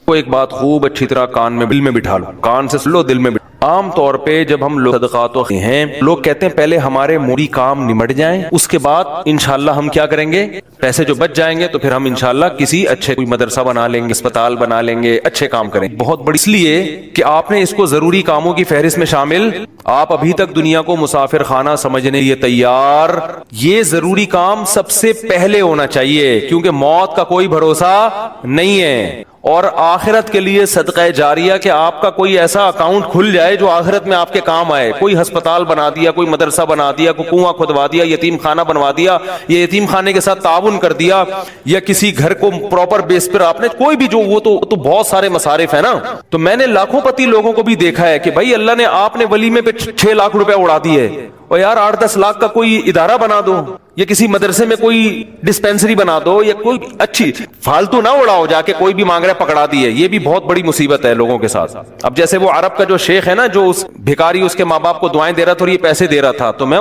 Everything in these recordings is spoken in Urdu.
وہ ایک بات خوب اچھی طرح کان میں دل میں بٹھا لو، کان سے سن لو، دل میں بٹھا۔ عام طور پہ جب ہم لوگ صدقات ہیں، لوگ کہتے ہیں پہلے ہمارے موری کام نمٹ جائیں، اس کے بعد انشاءاللہ ہم کیا کریں گے، پیسے جو بچ جائیں گے تو پھر ہم انشاءاللہ کسی اچھے کوئی مدرسہ بنا لیں گے، اسپتال بنا لیں گے، اچھے کام کریں گے۔ بہت بڑی، اس لیے کہ آپ نے اس کو ضروری کاموں کی فہرست میں شامل، آپ ابھی تک دنیا کو مسافر خانہ سمجھنے لیے تیار، یہ ضروری کام سب سے پہلے ہونا چاہیے، کیونکہ موت کا کوئی بھروسہ نہیں ہے۔ اور آخرت کے لیے صدقہ جاریہ کہ آپ کا کوئی ایسا اکاؤنٹ کھل جائے جو آخرت میں آپ کے کام آئے، کوئی ہسپتال بنا دیا، کوئی مدرسہ بنا دیا، کوئی کنواں کھدوا دیا، یتیم خانہ بنوا دیا، یا یتیم خانے کے ساتھ تعاون کر دیا، یا کسی گھر کو پراپر بیس پر آپ نے کوئی بھی جو، وہ تو بہت سارے مصارف ہیں نا۔ تو میں نے لاکھوں پتی لوگوں کو بھی دیکھا ہے کہ بھائی اللہ نے آپ نے ولیمے پہ 6 لاکھ روپے اڑا دیے، اور یار 8-10 لاکھ کا کوئی ادارہ بنا دو، یا کسی مدرسے میں کوئی ڈسپینسری بنا دو، یا کوئی اچھی، فالتو نہ اڑاؤ جا کے کوئی بھی مانگ رہا ہے پکڑا دیے، یہ بھی بہت بڑی مصیبت ہے لوگوں کے ساتھ۔ اب جیسے وہ عرب کا جو شیخ ہے نا، جو اس بھکاری اس کے ماں باپ کو دعائیں دے رہا تھا اور یہ پیسے دے رہا تھا، تو میں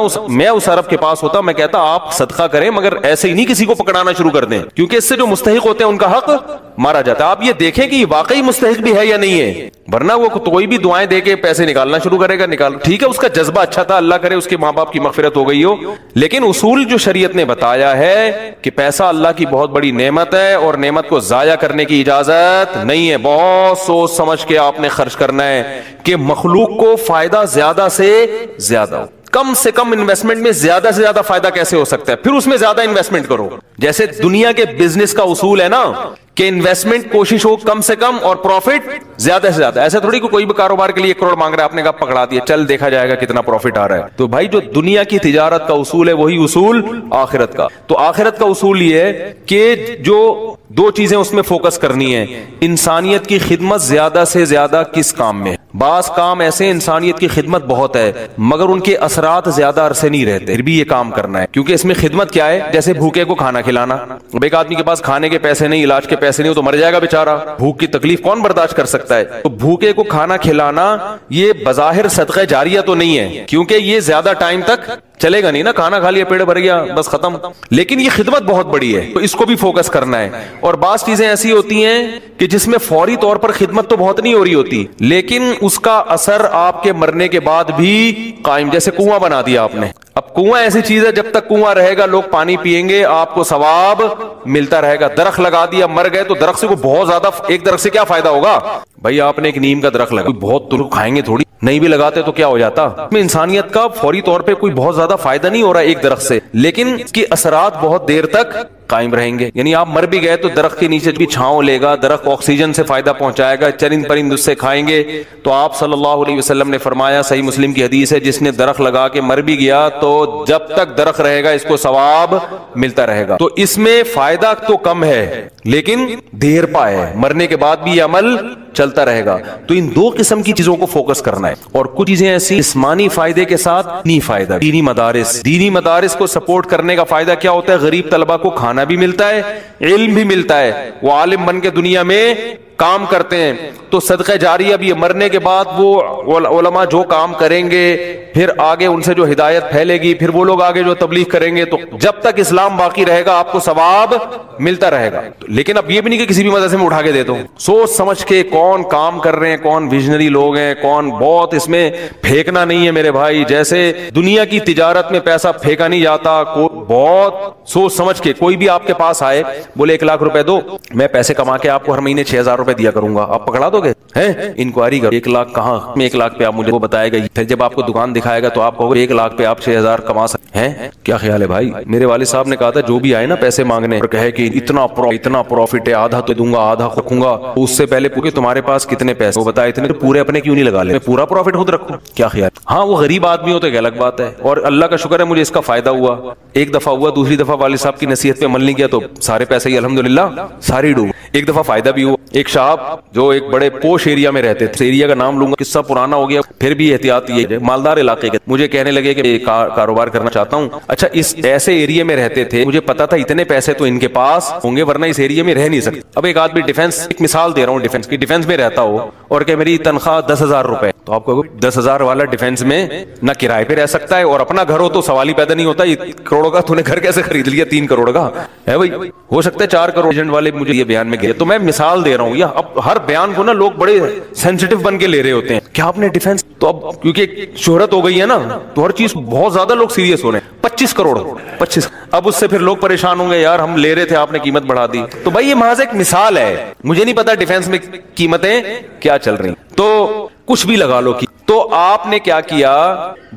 اس عرب کے پاس ہوتا، میں کہتا آپ صدقہ کریں مگر ایسے ہی نہیں کسی کو پکڑانا شروع کر دیں، کیونکہ اس سے جو مستحق ہوتے ہیں ان کا حق مارا جاتا ہے۔ آپ یہ دیکھیں کہ یہ واقعی مستحق بھی ہے یا نہیں ہے، ورنہ وہ کوئی بھی دعائیں دے کے پیسے نکالنا شروع کرے گا، ٹھیک ہے اس کا جذبہ اچھا تھا، اللہ کرے اس کے ماں باپ کی مغفرت ہو گئی ہو، لیکن اصول جو شریعت نے بتایا ہے کہ پیسہ اللہ کی بہت بڑی نعمت ہے، اور نعمت کو ضائع کرنے کی اجازت نہیں ہے، بہت سوچ سمجھ کے آپ نے خرچ کرنا ہے کہ مخلوق کو فائدہ زیادہ سے زیادہ ہو۔ کم سے کم انویسٹمنٹ میں زیادہ سے زیادہ فائدہ کیسے ہو سکتا ہے، پھر اس میں زیادہ انویسٹمنٹ کرو۔ جیسے دنیا کے بزنس کا اصول ہے نا کہ انویسٹمنٹ کوشش ہو کم سے کم اور پروفٹ زیادہ سے زیادہ، ایسا تھوڑی کوئی بھی کاروبار کے لیے 1 کروڑ مانگ رہا ہے، آپ نے کہا پکڑا دیا، چل دیکھا جائے گا کتنا پروفٹ آ رہا ہے۔ تو بھائی جو دنیا کی تجارت کا اصول ہے وہی اصول آخرت کا۔ تو آخرت کا اصول یہ ہے کہ جو 2 چیزیں اس میں فوکس کرنی ہے، انسانیت کی خدمت زیادہ سے زیادہ کس کام میں۔ بعض کام ایسے انسانیت کی خدمت بہت ہے مگر ان کے اثرات زیادہ عرصے نہیں رہتے، پھر بھی یہ کام کرنا ہے، کیونکہ اس میں خدمت کیا ہے، جیسے بھوکے کو کھانا کھلانا۔ اب ایک آدمی کے پاس کھانے کے پیسے نہیں، علاج کے پیسے نہیں، وہ تو مر جائے گا بیچارہ، بھوک کی تکلیف کون برداشت کر سکتا ہے۔ تو بھوکے کو کھانا کھلانا یہ بظاہر صدقہ جاریہ تو نہیں ہے، کیونکہ یہ زیادہ ٹائم تک چلے گا نہیں نا، کھانا کھا لیا پیٹ بھر گیا بس ختم، لیکن یہ خدمت بہت بڑی ہے تو اس کو بھی فوکس کرنا ہے۔ اور بعض چیزیں ایسی ہوتی ہیں کہ جس میں فوری طور پر خدمت تو بہت نہیں ہو رہی ہوتی، لیکن اس کا اثر آپ کے مرنے کے بعد بھی قائم، جیسے کنواں بنا دیا آپ نے۔ اب کنواں ایسی چیز ہے جب تک کنواں رہے گا لوگ پانی پیئیں گے، آپ کو ثواب ملتا رہے گا۔ درخت لگا دیا، مر گئے تو درخت سے کوئی بہت زیادہ، ایک درخت سے کیا فائدہ ہوگا بھائی، آپ نے ایک نیم کا درخت لگا، بہت تو کھائیں گے تھوڑی، نہیں بھی لگاتے تو کیا ہو جاتا۔ میں انسانیت کا فوری طور پہ کوئی بہت زیادہ فائدہ نہیں ہو رہا ایک درخت سے، لیکن اس کے اثرات بہت دیر تک قائم رہیں گے۔ یعنی آپ مر بھی گئے تو درخت کے نیچے بھی چھاؤں لے گا، درخت آکسیجن سے فائدہ پہنچائے گا، چرند پرند اس سے کھائیں گے۔ تو آپ صلی اللہ علیہ وسلم نے فرمایا، صحیح مسلم کی حدیث ہے، جس نے درخت لگا کے مر بھی گیا تو جب تک درخت رہے گا اس کو ثواب ملتا رہے گا۔ تو اس میں فائدہ تو کم ہے لیکن دیر پا ہے، مرنے کے بعد بھی یہ عمل چلتا رہے گا۔ تو ان 2 قسم کی چیزوں کو فوکس کرنا ہے، اور کچھ چیزیں ایسی جسمانی فائدے کے ساتھ دینی فائدہ۔ دینی مدارس کو سپورٹ کرنے کا فائدہ کیا ہوتا ہے، غریب طلبہ کو کھانا بھی ملتا ہے، علم بھی ملتا ہے، وہ عالم بن کے دنیا میں کام کرتے ہیں۔ تو صدقہ جاریہ بھی مرنے کے بعد وہ علماء جو کام کریں گے، پھر آگے ان سے جو ہدایت پھیلے گی، پھر وہ لوگ آگے جو تبلیغ کریں گے، تو جب تک اسلام باقی رہے گا آپ کو ثواب ملتا رہے گا۔ لیکن اب یہ بھی نہیں کہ کسی بھی مدرسے میں اٹھا کے دے دو، سوچ سمجھ کے کون کام کر رہے ہیں، کون ویژنری لوگ ہیں، کون بہت، اس میں پھینکنا نہیں ہے میرے بھائی، جیسے دنیا کی تجارت میں پیسہ پھینکا نہیں جاتا، بہت سوچ سمجھ کے۔ کوئی بھی آپ کے پاس آئے بولے 1 لاکھ روپے دو، میں پیسے کما کے آپ کو ہر مہینے 6,000 روپے دیا کروں گا، آپ پکڑا دو گے؟ انکوائری کرو، 1 لاکھ کہاں، 1 لاکھ پہ آپ مجھے وہ بتائے گا، پھر جب آپ کو دکان دکھائے گا تو آپ کہو گے 1 لاکھ پہ آپ 6,000 کما سکتے ہیں؟ کیا خیال ہے بھائی؟ میرے والد صاحب نے کہا تھا جو بھی آئے نا پیسے مانگنے اور کہے کہ اتنا پروفٹ ہے، آدھا تو دوں گا آدھا رکھوں گا، اس سے پہلے پوچھے تمہارے پاس کتنے پیسے، وہ بتائے اتنے، تو پورے اپنے کیوں نہیں لگا لے، میں پورا پروفٹ خود رکھوں؟ کیا خیال؟ ہاں وہ غریب آدمی ہو تو ایک الگ بات ہے، اور اللہ کا شکر ہے مجھے اس کا فائدہ ہوا، ایک دفعہ ہوا، دوسری دفعہ والد صاحب کی نصیحت پہ عمل نہیں کیا تو سارے پیسے ہی الحمدللہ ساری ڈوب۔ ایک دفعہ فائدہ بھی ہوا، ایک صاحب جو ایک بڑے پوش ایریا میں رہتے تھے، ایریا کا نام لوں گا، قصہ پرانا ہو گیا، پھر بھی احتیاط یہ مالدار علاقے کے، مجھے کہنے لگے کہ کاروبار کرنا چاہتا ہوں۔ اچھا اس ایسے ایریا میں رہتے تھے، مجھے پتا تھا اتنے پیسے تو ان کے پاس ہوں گے ورنہ اس ایریا میں رہ نہیں سکتے۔ اب ایک آدمی ڈیفنس، ایک مثال دے رہا ہوں ڈیفنس کی، ڈیفنس میں رہتا ہو اور کہ میری تنخواہ 10,000 روپے، تو آپ کو 10,000 والا ڈیفنس میں نہ کرائے پہ رہ سکتا ہے اور اپنا گھر ہو تو سوال ہی پیدا نہیں ہوتا 1 کروڑ کا تو نے گھر کیسے خرید لیا 3 کروڑ کا ہے بھائی، ہو سکتا ہے 4 کروڑ ایجنٹ والے مجھے یہ بیان میں ہے. تو میں مثال دے رہا ہوں, یہ اب ہر بیان کو نا لوگ بڑے سینسیٹیو بن کے لے رہے ہوتے ہیں. کیا آپ نے ڈیفینس, تو اب کیونکہ شہرت ہو گئی ہے نا تو ہر چیز بہت زیادہ لوگ سیریس ہو رہے ہیں. 25 کروڑ 25, اب اس سے پھر لوگ پریشان ہوں گے, یار ہم لے رہے تھے آپ نے قیمت بڑھا دی. تو بھائی یہ محض ایک مثال ہے, مجھے نہیں پتا ڈیفینس میں قیمتیں کیا چل رہی, تو کچھ بھی لگا لو. تو آپ نے کیا کیا,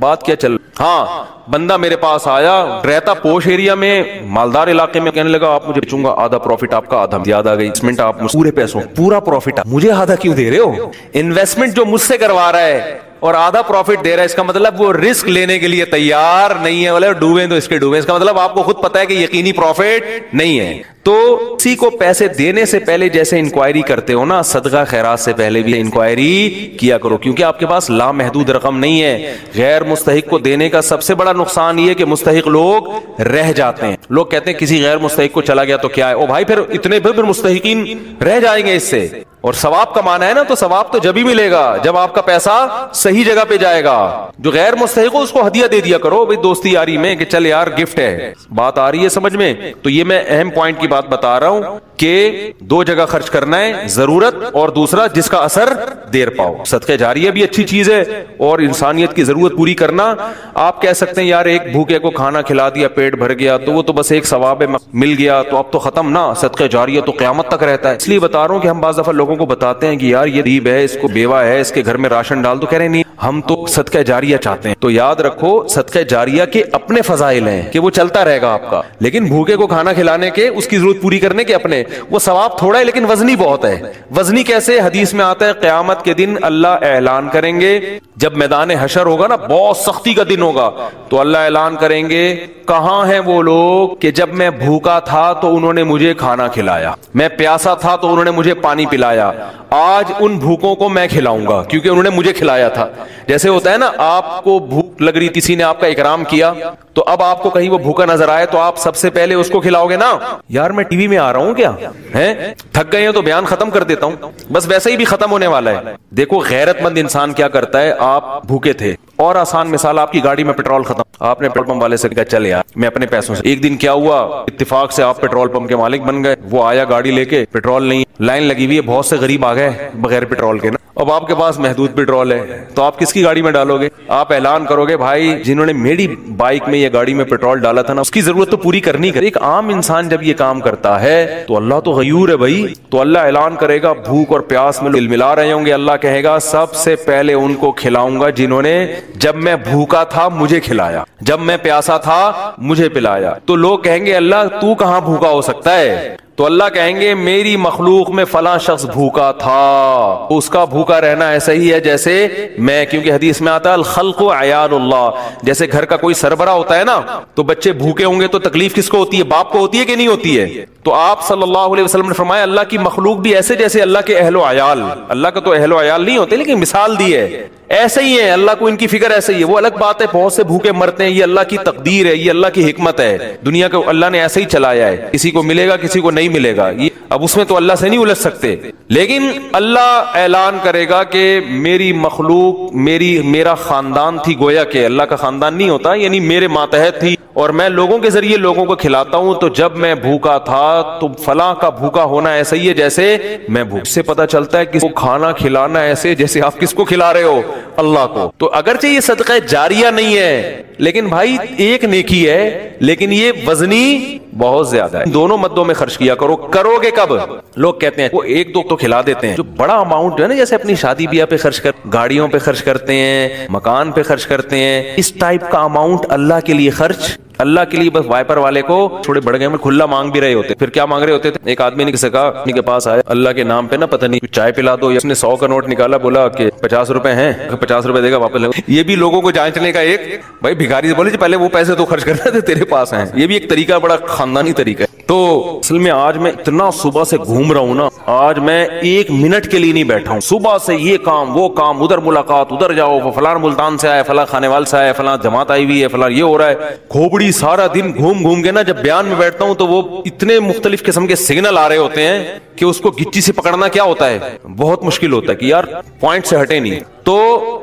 بات کیا چل, ہاں بندہ میرے پاس آیا, رہتا پوش ایریا میں, مالدار علاقے میں, کہنے لگا آپ مجھے بیچوں گا, آدھا پروفٹ آپ کا, آدھا زیادہ آ گئی انویسٹمنٹ, آپ پورے پیسوں پورا پروفٹ مجھے آدھا کیوں دے رہے ہو؟ انویسٹمنٹ جو مجھ سے کروا رہا ہے اور آدھا پروفٹ دے رہا ہے, اس کا مطلب وہ رسک لینے کے لیے تیار نہیں ہے. بولے ڈوبیں تو اس کے ڈوبیں, اس کا مطلب آپ کو خود پتا ہے کہ یقینی پروفٹ نہیں ہے. تو کسی کو پیسے دینے سے پہلے جیسے انکوائری کرتے ہو نا, صدقہ خیرات سے پہلے بھی انکوائری کیا کرو, کیونکہ آپ کے پاس لامحدود رقم نہیں ہے. غیر مستحق کو دینے کا سب سے بڑا نقصان یہ کہ مستحق لوگ رہ جاتے ہیں. لوگ کہتے ہیں کسی غیر مستحق کو چلا گیا تو کیا ہے, او بھائی پھر اتنے پھر مستحقین رہ جائیں گے اس سے. اور ثواب کمانا ہے نا, تو ثواب تو جب ہی ملے گا جب آپ کا پیسہ صحیح جگہ پہ جائے گا. جو غیر مستحق ہو اس کو ہدیہ دے دیا کرو بھائی دوستی یاری میں, کہ چل یار گفٹ ہے. بات آ رہی ہے سمجھ میں؟ تو یہ میں اہم پوائنٹ کی بات بتا رہا ہوں کہ 2 جگہ خرچ کرنا ہے, ضرورت اور دوسرا جس کا اثر دیر پاؤ. صدقہ جاریہ بھی اچھی چیز ہے, اور انسانیت کی ضرورت پوری کرنا. آپ کہہ سکتے ہیں یار ایک بھوکے کو کھانا کھلا دیا, پیٹ بھر گیا, تو وہ تو بس ایک ثواب مل گیا, تو اب تو ختم نا. صدقہ جاریہ تو قیامت تک رہتا ہے. اس لیے بتا رہا ہوں کہ ہم بعض دفعہ لوگوں کو بتاتے ہیں کہ یار یہ غریب ہے, اس کو بیوہ ہے, اس کے گھر میں راشن ڈال, تو کہہ رہے نہیں ہم تو صدقہ جاریہ چاہتے ہیں. تو یاد رکھو صدقہ جاریہ کے اپنے فضائل ہیں کہ وہ چلتا رہے گا آپ کا, لیکن بھوکے کو کھانا کھلانے کے, اس کی ضرورت پوری کرنے کے اپنے, وہ ثواب تھوڑا ہے لیکن وزنی بہت ہے. وزنی کیسے؟ حدیث میں آتا ہے قیامت کے دن اللہ اعلان کریں گے, جب میدان حشر ہوگا نا, بہت سختی کا دن ہوگا, تو اللہ اعلان کریں گے کہاں ہیں وہ لوگ کہ جب میں بھوکا تھا تو انہوں نے مجھے کھانا کھلایا, میں پیاسا تھا تو انہوں نے مجھے پانی پلایا, آج ان بھوکوں کو میں کھلاؤں گا کیونکہ انہوں نے مجھے کھلایا تھا. جیسے ہوتا ہے نا, آپ کو بھوک لگ رہی, کسی نے آپ کا اکرام کیا, تو اب آپ کو کہیں وہ بھوکا نظر آئے تو آپ سب سے پہلے اس کو کھلاؤ گے نا. یار میں ٹی وی میں آ رہا ہوں کیا ہے, تھک گئے ہیں تو بیان ختم کر دیتا ہوں, بس ویسے ہی بھی ختم ہونے والا ہے. دیکھو غیرت مند انسان کیا کرتا ہے, آپ بھوکے تھے, اور آسان مثال, آپ کی گاڑی میں پیٹرول ختم, آپ نے پیٹرول پمپ والے سے کہا چل یار میں اپنے پیسوں سے. ایک دن کیا ہوا, اتفاق سے آپ پیٹرول پمپ کے مالک بن گئے, وہ آیا گاڑی لے کے, پیٹرول نہیں, لائن لگی ہوئی ہے, بہت سے غریب آ گئے بغیر پیٹرول کے نا. اب آپ کے پاس محدود پیٹرول ہے, تو آپ کس کی گاڑی میں ڈالو گے؟ آپ اعلان کرو گے بھائی جنہوں نے میری بائک میں یا گاڑی میں پیٹرول ڈالا تھا نا, اس کی ضرورت تو پوری کرنی ہے. ایک عام انسان جب یہ کام کرتا ہے تو اللہ تو غیور ہے بھائی, تو اللہ اعلان کرے گا, بھوک اور پیاس میں دل ملا رہے ہوں گے, اللہ کہے گا سب سے پہلے ان کو کھلاؤں گا جنہوں نے جب میں بھوکا تھا مجھے کھلایا, جب میں پیاسا تھا مجھے پلایا. تو لوگ کہیں گے اللہ تو کہاں بھوکا ہو سکتا ہے, تو اللہ کہیں گے میری مخلوق میں فلاں شخص بھوکا تھا, اس کا بھوکا رہنا ایسا ہی ہے جیسے میں, کیونکہ حدیث میں آتا ہے الخلق عیال اللہ, جیسے گھر کا کوئی سربراہ ہوتا ہے نا, تو بچے بھوکے ہوں گے تو تکلیف کس کو ہوتی ہے, باپ کو ہوتی ہے کہ نہیں ہوتی ہے؟ تو آپ صلی اللہ علیہ وسلم نے فرمایا اللہ کی مخلوق بھی ایسے جیسے اللہ کے اہل و عیال, اللہ کا تو اہل و عیال نہیں ہوتے لیکن مثال دی ہے, ایسے ہی ہے, اللہ کو ان کی فکر ایسے ہی ہے. وہ الگ بات ہے بہت سے بھوکے مرتے ہیں, یہ اللہ کی تقدیر ہے, یہ اللہ کی حکمت ہے, دنیا کو اللہ نے ایسے ہی چلایا ہے, کسی کو ملے گا کسی کو نہیں ملے گا, یہ اب اس میں تو اللہ سے نہیں الجھ سکتے. لیکن اللہ اعلان کرے گا کہ میری مخلوق میرا خاندان تھی, گویا کہ اللہ کا خاندان نہیں ہوتا, یعنی میرے ماتحت تھی, اور میں لوگوں کے ذریعے لوگوں کو کھلاتا ہوں, تو جب میں بھوکا تھا تو فلاں کا بھوکا ہونا ایسا ہی ہے جیسے میں بھوک. سے پتہ چلتا ہے کسی کو کھانا کھلانا ایسے جیسے آپ کس کو کھلا رہے ہو, اللہ کو. تو اگرچہ یہ صدقہ جاریہ نہیں ہے لیکن بھائی ایک نیکی ہے, لیکن یہ وزنی بہت زیادہ ہے. دونوں مدوں میں خرچ کیا کرو. کرو گے کب؟ لوگ کہتے ہیں وہ ایک دو تو کھلا دیتے ہیں, جو بڑا اماؤنٹ جو ہے نا, جیسے اپنی شادی بیاہ پہ خرچ کر, گاڑیوں پہ خرچ کرتے ہیں, مکان پہ خرچ کرتے ہیں, اس ٹائپ کا اماؤنٹ اللہ کے لیے خرچ, اللہ کے لیے بس وائپر والے کو تھوڑے بڑھ گئے میں کھلا مانگ بھی رہے ہوتے. پھر کیا مانگ رہے ہوتے تھے؟ ایک آدمی نے کسی کہا اپنی کے پاس آیا, اللہ کے نام پہ نا پتہ نہیں چائے پلا دو, یا اس نے 100 کا نوٹ نکالا, بولا کہ 50 روپے ہیں, 50 روپے دے گا واپس لے. یہ بھی لوگوں کو جانچنے کا ایک, بھائی بھکاری سے بولے پہلے وہ پیسے تو خرچ کرنا تھے, تیرے پاس ہیں. یہ بھی ایک طریقہ, بڑا خاندانی طریقہ ہے. تو اصل میں آج میں اتنا صبح سے گھوم رہا ہوں نا, آج میں 1 منٹ کے لیے نہیں بیٹھا ہوں. صبح سے یہ کام وہ کام, ادھر ملاقات, ادھر جاؤ, فلاں ملتان سے آئے, فلاں کھانے وال سے آئے, فلاں جماعت آئی ہوئی ہے, فلاں یہ ہو رہا ہے, کھوپڑی سارا دن گھوم کے نا جب بیان میں بیٹھتا ہوں تو وہ اتنے مختلف قسم کے سگنل آ رہے ہوتے ہیں کہ اس کو گچی سے پکڑنا کیا ہوتا ہے, بہت مشکل ہوتا ہے کہ یار پوائنٹ سے ہٹے نہیں. تو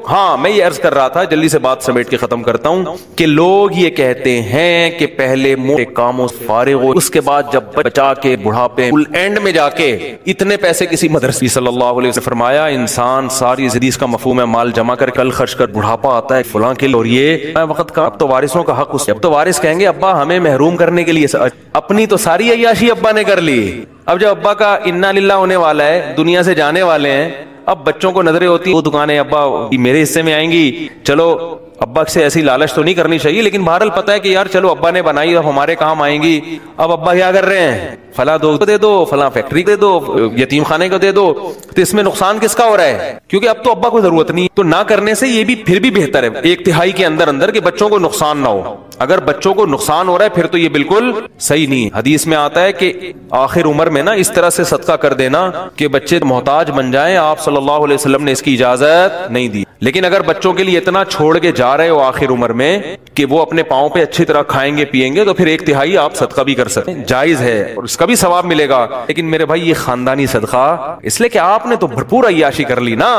ہاں میں یہ عرض کر رہا تھا, جلدی سے بات سمیٹ کے ختم کرتا ہوں, کہ لوگ یہ کہتے ہیں کہ پہلے موٹے کاموں سے فارغ ہو, اس کے بعد بعد جب بچا کے بڑھاپے اینڈ میں جا کے اتنے پیسے کسی مدرسے صلی اللہ علیہ وسلم فرمایا انسان ساری حدیث کا مفہوم ہے مال جمع کر کل خرچ کر بڑھاپا آتا ہے فلاں کے لیے اور یہ وقت کا اب تو وارثوں کا حق اس اب تو وارث کہیں گے ابا ہمیں محروم کرنے کے لیے اپنی تو ساری عیاشی ابا نے کر لی اب جب ابا کا انا للہ ہونے والا ہے دنیا سے جانے والے ہیں اب بچوں کو نظریں ہوتی ہیں وہ دکانیں ابا میرے حصے میں آئیں گی چلو ابا سے ایسی لالچ تو نہیں کرنی چاہیے لیکن بہرحال پتہ ہے کہ یار چلو ابا نے بنائی اب ہمارے کام آئیں گی اب ابا کیا کر رہے ہیں فلاں دو دے دو فلاں فیکٹری دے دو یتیم خانے کو دے دو تو اس میں نقصان کس کا ہو رہا ہے کیونکہ اب تو ابا کو ضرورت نہیں تو نہ کرنے سے یہ بھی پھر بھی بہتر ہے ایک تہائی کے اندر کہ بچوں کو نقصان نہ ہو اگر بچوں کو نقصان ہو رہا ہے پھر تو یہ بالکل صحیح نہیں حدیث میں آتا ہے کہ آخر عمر میں نا اس طرح سے صدقہ کر دینا کہ بچے محتاج بن جائیں آپ صلی اللہ علیہ وسلم نے اس کی اجازت نہیں دی لیکن اگر بچوں کے لیے اتنا چھوڑ کے جا رہے ہو آخر عمر میں کہ وہ اپنے پاؤں پہ اچھی طرح کھائیں گے پیئیں گے تو پھر ایک تہائی آپ صدقہ بھی کر سکتے ہیں جائز ہے اور اس کا بھی ثواب ملے گا لیکن میرے بھائی یہ خاندانی صدقہ اس لیے کہ آپ نے تو بھرپور عیاشی کر لی نا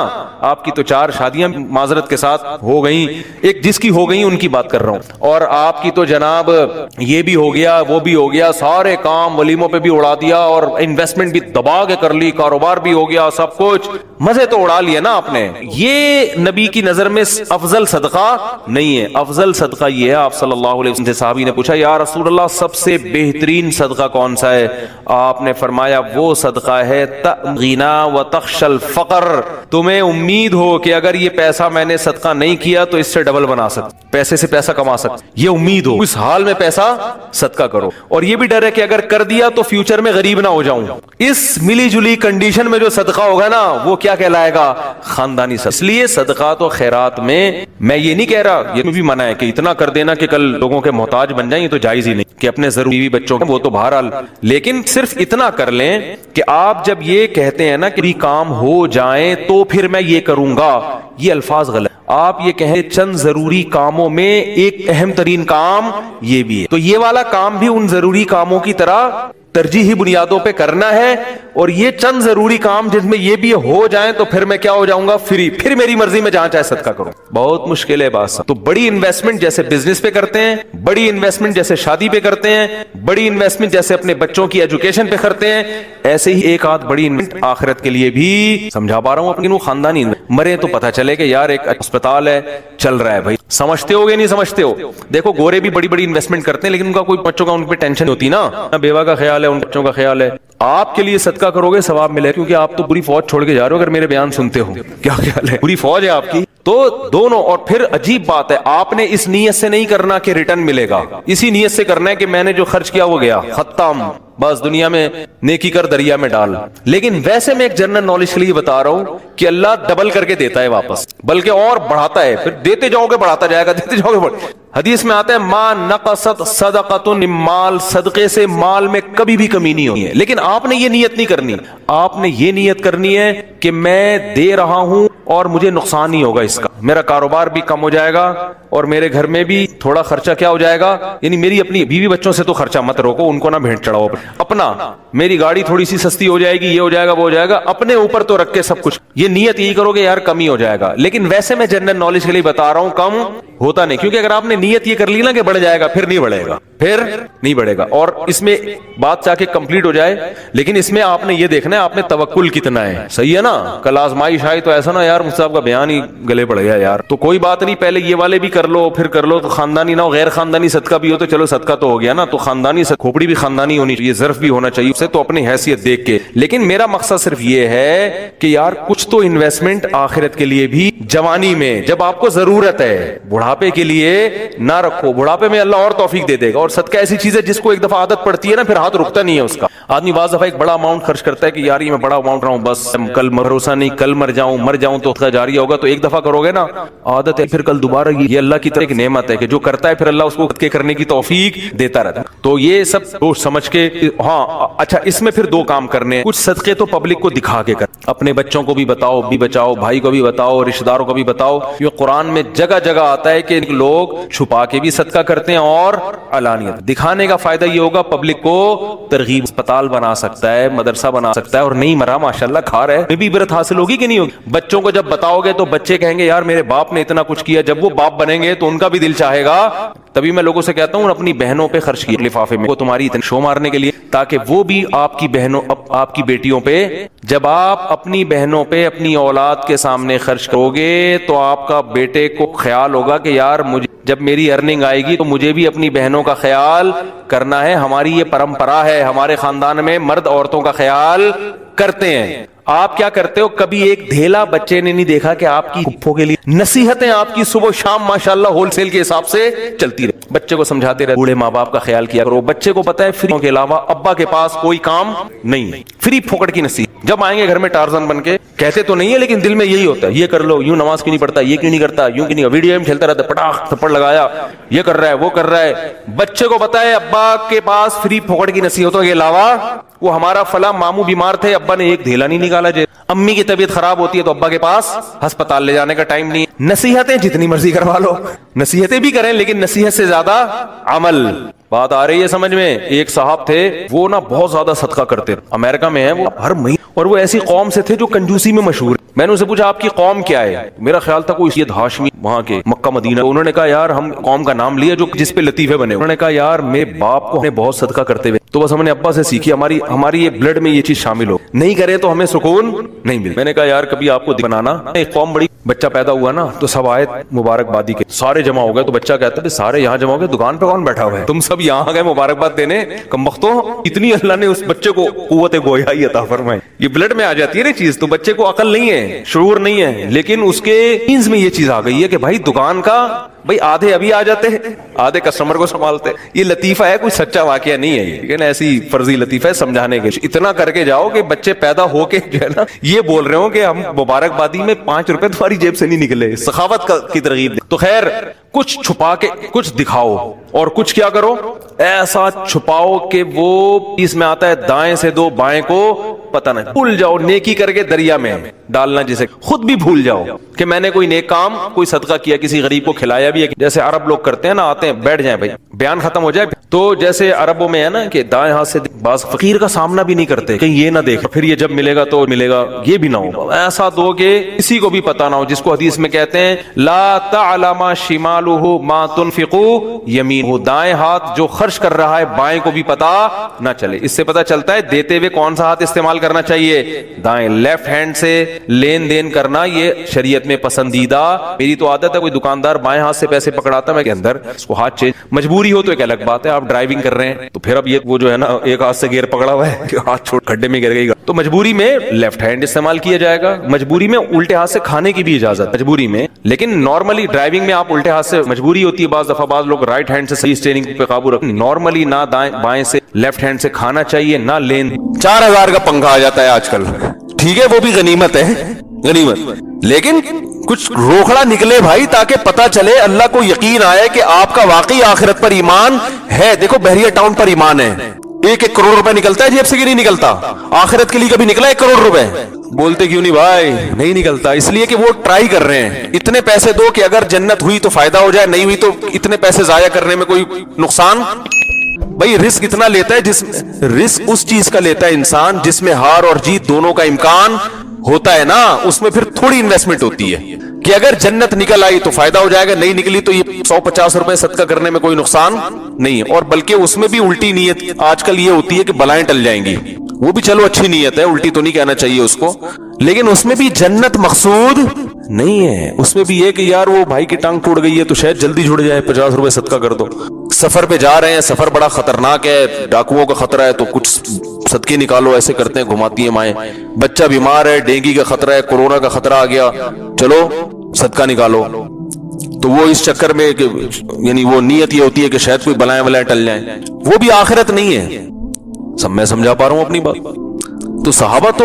آپ کی تو 4 شادیاں معذرت کے ساتھ ہو گئیں ایک جس کی ہو گئی ان کی بات کر رہا ہوں اور آپ کی تو جناب یہ بھی ہو گیا وہ بھی ہو گیا سارے کام ولیموں پہ بھی اڑا دیا اور انویسٹمنٹ بھی دبا کے کر لی کاروبار بھی ہو گیا سب کچھ مزے تو اڑا لیے نا آپ نے یہ نبی کی نظر میں افضل صدقہ نہیں ہے افضل صدقہ یہ ہے آپ صلی اللہ علیہ وسلم سے صحابی نے پوچھا یا رسول اللہ سب سے بہترین صدقہ کون سا ہے آپ نے فرمایا وہ صدقہ ہے غنا و تخشى الفقر تمہیں امید ہو کہ اگر یہ پیسہ میں نے صدقہ نہیں کیا تو اس سے ڈبل بنا سکتا پیسے سے پیسہ کما سکتا یہ امید ہو اس حال میں پیسہ صدقہ کرو اور یہ بھی ڈر ہے کہ اگر کر دیا تو فیوچر میں غریب نہ ہو جاؤں اس ملی جلی کنڈیشن میں جو صدقہ ہوگا نا وہ کیا کہلائے گا خاندانی صدقہ اس لیے صدقات و خیرات میں یہ نہیں کہہ رہا یہ بھی منع ہے کہ اتنا کر دینا کہ کل لوگوں کے محتاج بن جائیں یہ تو جائز ہی نہیں کہ اپنے ضروری بچوں وہ تو بہرحال لیکن صرف اتنا کر لیں کہ آپ جب یہ کہتے ہیں نا کہ کام ہو جائیں تو پھر میں یہ کروں گا یہ الفاظ غلط آپ یہ کہیں چند ضروری کاموں میں ایک اہم ترین کام یہ بھی ہے تو یہ والا کام بھی ان ضروری کاموں کی طرح ترجیحی بنیادوں پہ کرنا ہے اور یہ چند ضروری کام جس میں یہ بھی ہو جائیں تو پھر میں کیا ہو جاؤں گا فری پھر میری مرضی میں جہاں چاہے صدقہ کروں بہت مشکل ہے بات تو بڑی انویسٹمنٹ جیسے بزنس پہ کرتے ہیں بڑی انویسٹمنٹ جیسے شادی پہ کرتے ہیں بڑی انویسٹمنٹ جیسے اپنے بچوں کی ایجوکیشن پہ کرتے ہیں ایسے ہی ایک آدھ بڑی انویسٹمنٹ آخرت کے لیے بھی سمجھا پا رہا ہوں اپنی خاندانی مرے تو پتہ چلے کہ یار ایک اسپتال ہے چل رہا ہے بھائی سمجھتے ہو گے نہیں سمجھتے ہو دیکھو گورے بھی بڑی بڑی انویسٹمنٹ کرتے ہیں لیکن ان کا کوئی بچوں کا ان پہ ٹینشن ہوتی نا بیوہ کا خیال ہے ان بچوں کا خیال ہے آپ کے لیے صدقہ کرو گے ثواب ملے کیونکہ آپ تو پوری فوج چھوڑ کے جا رہے ہو اگر میرے بیان سنتے ہو کیا خیال ہے پوری فوج ہے آپ کی تو دونوں اور پھر عجیب بات ہے آپ نے اس نیت سے نہیں کرنا کہ ریٹرن ملے گا اسی نیت سے کرنا ہے کہ میں نے جو خرچ کیا وہ گیا ختم بس دنیا میں نیکی کر دریا میں ڈال لیکن ویسے میں ایک جنرل نالج کے لیے بتا رہا ہوں کہ اللہ ڈبل کر کے دیتا ہے واپس بلکہ اور بڑھاتا ہے پھر دیتے جاؤ گے بڑھاتا جائے گا دیتے جاؤ گے حدیث میں آتا ہے ما نقصت صدقۃ من مال صدقے سے مال میں کبھی بھی کمی نہیں ہوئی ہے لیکن آپ نے یہ نیت نہیں کرنی آپ نے یہ نیت کرنی ہے کہ میں دے رہا ہوں اور مجھے نقصان نہیں ہوگا اس کا میرا کاروبار بھی کم ہو جائے گا اور میرے گھر میں بھی تھوڑا خرچہ کیا ہو جائے گا یعنی میری اپنی بیوی بچوں سے تو خرچہ مت روکو ان کو نہ بھینٹ چڑھاؤ اپنا میری گاڑی تھوڑی سی سستی ہو جائے گی یہ ہو جائے گا وہ ہو جائے گا اپنے اوپر تو رکھ کے سب کچھ یہ نیت یہی کرو گے یار کمی ہو جائے گا لیکن ویسے میں جنرل نالج کے لیے بتا رہا ہوں کم ہوتا نہیں کیونکہ اگر آپ نے نیت یہ کر لی نا کہ بڑھ جائے گا پھر نہیں بڑھے گا پھر نہیں بڑھے گا اور اس میں بات چاہ کے کمپلیٹ ہو جائے لیکن اس میں آپ نے یہ دیکھنا ہے آپ نے توکل کتنا ہے صحیح ہے نا کل آزمائش آئی تو ایسا نا یار مجھ صاحب کا بیان ہی گلے پڑ گیا یار تو کوئی بات نہیں پہلے یہ والے بھی کر لو پھر کر لو تو خاندانی نہ ہو غیر خاندانی صدقہ بھی ہو تو چلو صدقہ تو ہو گیا نا تو خاندانی کھوپڑی بھی خاندانی ہونی چاہیے ظرف بھی ہونا چاہیے اسے تو اپنی حیثیت دیکھ کے لیکن میرا مقصد صرف یہ ہے کہ یار کچھ تو انویسٹمنٹ آخرت کے لیے بھی جوانی میں جب آپ کو ضرورت ہے بڑھاپے کے لیے نہ رکھو بڑھاپے میں اللہ اور توفیق دے دے گا اور صدقہ ایسی چیز ہے جس کو ایک دفعہ عادت پڑتی ہے نا پھر ہاتھ رکتا نہیں ہے اس کا آدمی بعض دفعہ ایک بڑا اماؤنٹ خرچ کرتا ہے کہ یار یہ میں بڑا اماؤنٹ رہا ہوں بس کل بھروسہ نہیں کل مر جاؤں تو صدقہ جاریہ ہوگا تو ایک دفعہ کرو گے نا عادت ہے پھر کل دوبارہ یہ اللہ کی طرف ایک نعمت ہے کہ جو کرتا ہے پھر اللہ اس کو صدقے کرنے کی توفیق دیتا رہتا ہے تو یہ سب سوچ سمجھ کے ہاں اچھا اس میں پھر 2 کام کرنے ہیں کچھ صدقے تو پبلک کو دکھا کے کر اپنے بچوں کو بھی بتاؤ بھی بچاؤ بھائی کو بھی بتاؤ رشتہ داروں کو بھی بتاؤ یہ قرآن میں جگہ جگہ آتا ہے کہ لوگ چھپا کے بھی صدقہ کرتے ہیں اور علانیت دکھانے کا فائدہ یہ ہوگا پبلک کو ترغیب اسپتال بنا سکتا ہے مدرسہ بنا سکتا ہے اور نہیں مرا ماشاءاللہ کھا رہا ہے بھی عبرت حاصل ہوگی کہ نہیں ہوگی بچوں کو جب بتاؤ گے تو بچے کہیں گے یار میرے باپ نے اتنا کچھ کیا جب وہ باپ بنیں گے تو ان کا بھی دل چاہے گا تبھی میں لوگوں سے کہتا ہوں اپنی بہنوں پہ خرچ کیے لفافے میں وہ تمہاری اتنی شو مارنے کے لیے تاکہ وہ بھی آپ کی بہنوں آپ کی بیٹیوں پہ، جب آپ اپنی بہنوں پہ اپنی اولاد کے سامنے خرچ کرو گے تو آپ کا بیٹے کو خیال ہوگا کہ یار مجھے جب میری ارننگ آئے گی تو مجھے بھی اپنی بہنوں کا خیال کرنا ہے. ہماری یہ پرمپرا ہے، ہمارے خاندان میں مرد عورتوں کا خیال کرتے ہیں. آپ کیا کرتے ہو؟ کبھی ایک دھیلا بچے نے نہیں دیکھا کہ آپ کی پھپھو کے لیے نصیحتیں آپ کی صبح شام ماشاءاللہ ہول سیل کے حساب سے چلتی رہے. بچے کو سمجھاتے رہے بوڑھے ماں باپ کا خیال کیا کرو. بچے کو پتا ہے فری کے علاوہ ابا کے پاس کوئی کام نہیں، فری پھوکٹ کی نصیحت. جب آئیں گے گھر میں ٹارزن بن کے، کہتے تو نہیں ہے لیکن دل میں یہی ہوتا ہے، یہ کر لو، یوں نماز کیوں نہیں پڑھتا، یہ کیوں نہیں کرتا، یوں کیوں نہیں، ویڈیو گیم کھیلتا رہتا، پٹاخ تھپڑ لگایا، یہ کر رہا ہے وہ کر رہا ہے. بچے کو پتا ہے ابا کے پاس فری پھوکٹ کی نصیحتوں کے علاوہ وہ ہمارا فلاں ماموں بیمار تھے، ابا نے ایک دھیلا نہیں نکالا. امی کی طبیعت خراب ہوتی ہے تو ابا کے پاس ہسپتال لے جانے کا ٹائم نہیں. نصیحتیں جتنی مرضی کروا لو، نصیحتیں بھی کریں لیکن نصیحت سے زیادہ عمل. بات آ رہی ہے سمجھ میں؟ ایک صاحب تھے وہ نا بہت زیادہ صدقہ کرتے، امریکہ میں ہیں وہ ہر مہینے، اور وہ ایسی قوم سے تھے جو کنجوسی میں مشہور. میں نے اسے پوچھا آپ کی قوم کیا ہے؟ میرا خیال تھا کوئی سید ہاشمی وہاں کے مکہ مدینہ. انہوں نے کہا یار ہم قوم کا نام لیا جو جس پہ لطیفے بنے. انہوں نے کہا یار میرے باپ کو ہمیں بہت صدقہ کرتے ہوئے تو بس ہم نے ابا سے سیکھی، ہماری یہ بلڈ میں یہ چیز شامل ہو، نہیں کرے تو ہمیں سکون نہیں ملے. میں نے کہا یار کبھی آپ کو بنانا ایک قوم بڑی، بچہ پیدا ہوا نا تو سب آئے مبارکبادی کے، سارے جمع ہو گئے. تو بچہ کہتا ہے سارے یہاں جمع ہو گئے، دکان پہ کون بیٹھا ہوا ہے؟ تم سب یہاں گئے مبارکباد دینے، کمبختوں. اتنی اللہ نے اس بچے کو قوت گویائی عطا فرمائی. یہ بلڈ میں آ جاتی ہے نا چیز. تو بچے کو عقل نہیں ہے، شعور نہیں ہے، لیکن اس کے جینز میں یہ چیز آ گئی ہے کہ بھائی دکان کا بھائی آدھے ابھی آ جاتے ہیں، آدھے کسٹمر کو سنبھالتے. یہ لطیفہ ہے، کوئی سچا واقعہ نہیں ہے یہ، لیکن ایسی فرضی لطیفہ ہے سمجھانے کے. اتنا کر کے جاؤ کہ بچے پیدا ہو کے جو ہے نا یہ بول رہے ہوں کہ ہم مبارکبادی میں 5 روپے تمہاری جیب سے نہیں نکلے. سخاوت کی ترغیب دے. تو خیر کچھ چھپا کے کچھ دکھاؤ اور کچھ کیا کرو ایسا چھپاؤ کہ وہ اس میں آتا ہے دائیں سے دو بائیں کو پتہ نہیں. بھول جاؤ، نیکی کر کے دریا میں ڈالنا، جسے خود بھی بھول جاؤ کہ میں نے کوئی نیک کام کوئی صدقہ کیا، کسی غریب کو کھلایا بھی ہے. جیسے عرب لوگ کرتے ہیں نا، آتے ہیں بیٹھ جائیں بھائی بیان ختم ہو جائے. تو جیسے عربوں میں ہے نا کہ دائیں ہاتھ سے بعض فقیر کا سامنا بھی نہیں کرتے کہ یہ نہ دیکھ پھر یہ جب ملے گا تو ملے گا، یہ بھی نہ ہو. ایسا دو کہ کسی کو بھی پتہ نہ ہو، جس کو حدیث میں کہتے ہیں لا تعلم شمالہ ما تنفق یمینہ، دائیں ہاتھ جو خرچ کر رہا ہے بائیں کو بھی پتہ نہ چلے. اس سے پتہ چلتا ہے دیتے ہوئے کون سا ہاتھ استعمال کرنا چاہیے، دائیں. لیفٹ ہینڈ سے لین دین کرنا یہ شریعت میں پسندیدہ. میری تو عادت ہے کوئی دکاندار بائیں ہاتھ سے پیسے پکڑاتا میں کہ اندر اس کو ہاتھ چینج، مجبوری ہو تو ایک الگ بات ہے. آپ ڈرائیونگ کر رہے ہیں تو پھر اب یہ وہ جو ہے نا ایک ہاتھ سے گیئر پکڑا ہوا ہے کہ ہاتھ چھوڑ کھڈے میں گر گئی گا، تو مجبوری میں لیفٹ ہینڈ استعمال کیا جائے گا. مجبوری میں الٹے ہاتھ سے کھانے کی بھی اجازت مجبوری میں، لیکن نارملی ڈرائیونگ میں آپ الٹے ہاتھ سے مجبوری ہوتی ہے. بعض دفعہ بعض لوگ رائٹ ہینڈ سے صحیح اسٹیئرنگ پہ قابو رکھتے. نارملی نہ دائیں بائیں سے لیفٹ ہینڈ سے کھانا چاہیے، نہ لین. 4000 کا پنکھا آ جاتا ہے آج کل، ٹھیک ہے وہ بھی غنیمت ہے، غنیمت، لیکن کچھ روکھڑا نکلے بھائی تاکہ پتہ چلے، اللہ کو یقین آئے کہ آپ کا واقعی آخرت پر ایمان ہے. دیکھو بحریہ ٹاؤن پر ایمان ہے. 1 کروڑ روپے نکلتا ہے جیب سے کہ نہیں نکلتا؟ آخرت کے لیے کبھی نکلا 1 کروڑ روپے؟ بولتے کیوں نہیں بھائی؟ نہیں نکلتا. اس لیے کہ وہ ٹرائی کر رہے ہیں. اتنے پیسے دو کہ اگر جنت ہوئی تو فائدہ ہو جائے، نہیں ہوئی تو اتنے پیسے ضائع کرنے میں کوئی نقصان. بھائی رسک اتنا لیتا ہے رسک اس چیز کا لیتا ہے انسان جس میں ہار اور جیت دونوں کا امکان ہوتا ہے نا. اس میں پھر تھوڑی انویسٹمنٹ ہوتی ہے کہ اگر جنت نکل آئی تو فائدہ ہو جائے گا، نہیں نکلی تو یہ 150 روپے صدقہ کرنے میں کوئی نقصان نہیں ہے. اور بلکہ اس میں بھی الٹی نیت آج کل یہ ہوتی ہے کہ بلائیں ٹل جائیں گی. وہ بھی چلو اچھی نیت ہے، الٹی تو نہیں کہنا چاہیے اس کو، لیکن اس میں بھی جنت مقصود نہیں ہے. اس میں بھی یہ کہ یار وہ بھائی کی ٹانگ ٹوٹ گئی ہے تو شاید جلدی جڑ جائے، 50 روپے صدقہ کر دو. سفر پہ جا رہے ہیں، سفر بڑا خطرناک ہے، ڈاکوؤں کا خطرہ ہے تو کچھ صدقے نکالو، ایسے کرتے ہیں گھماتی ہیں مائیں. بچہ بیمار ہے، ڈینگی کا خطرہ ہے، کورونا کا خطرہ آ گیا، چلو صدقہ نکالو. تو وہ اس چکر میں کہ یعنی وہ نیت یہ ہوتی ہے کہ شاید کوئی بلائیں ولائیں ٹل جائیں، وہ بھی آخرت نہیں ہے. سب میں سمجھا پا رہا ہوں اپنی بات؟ تو صحابہ تو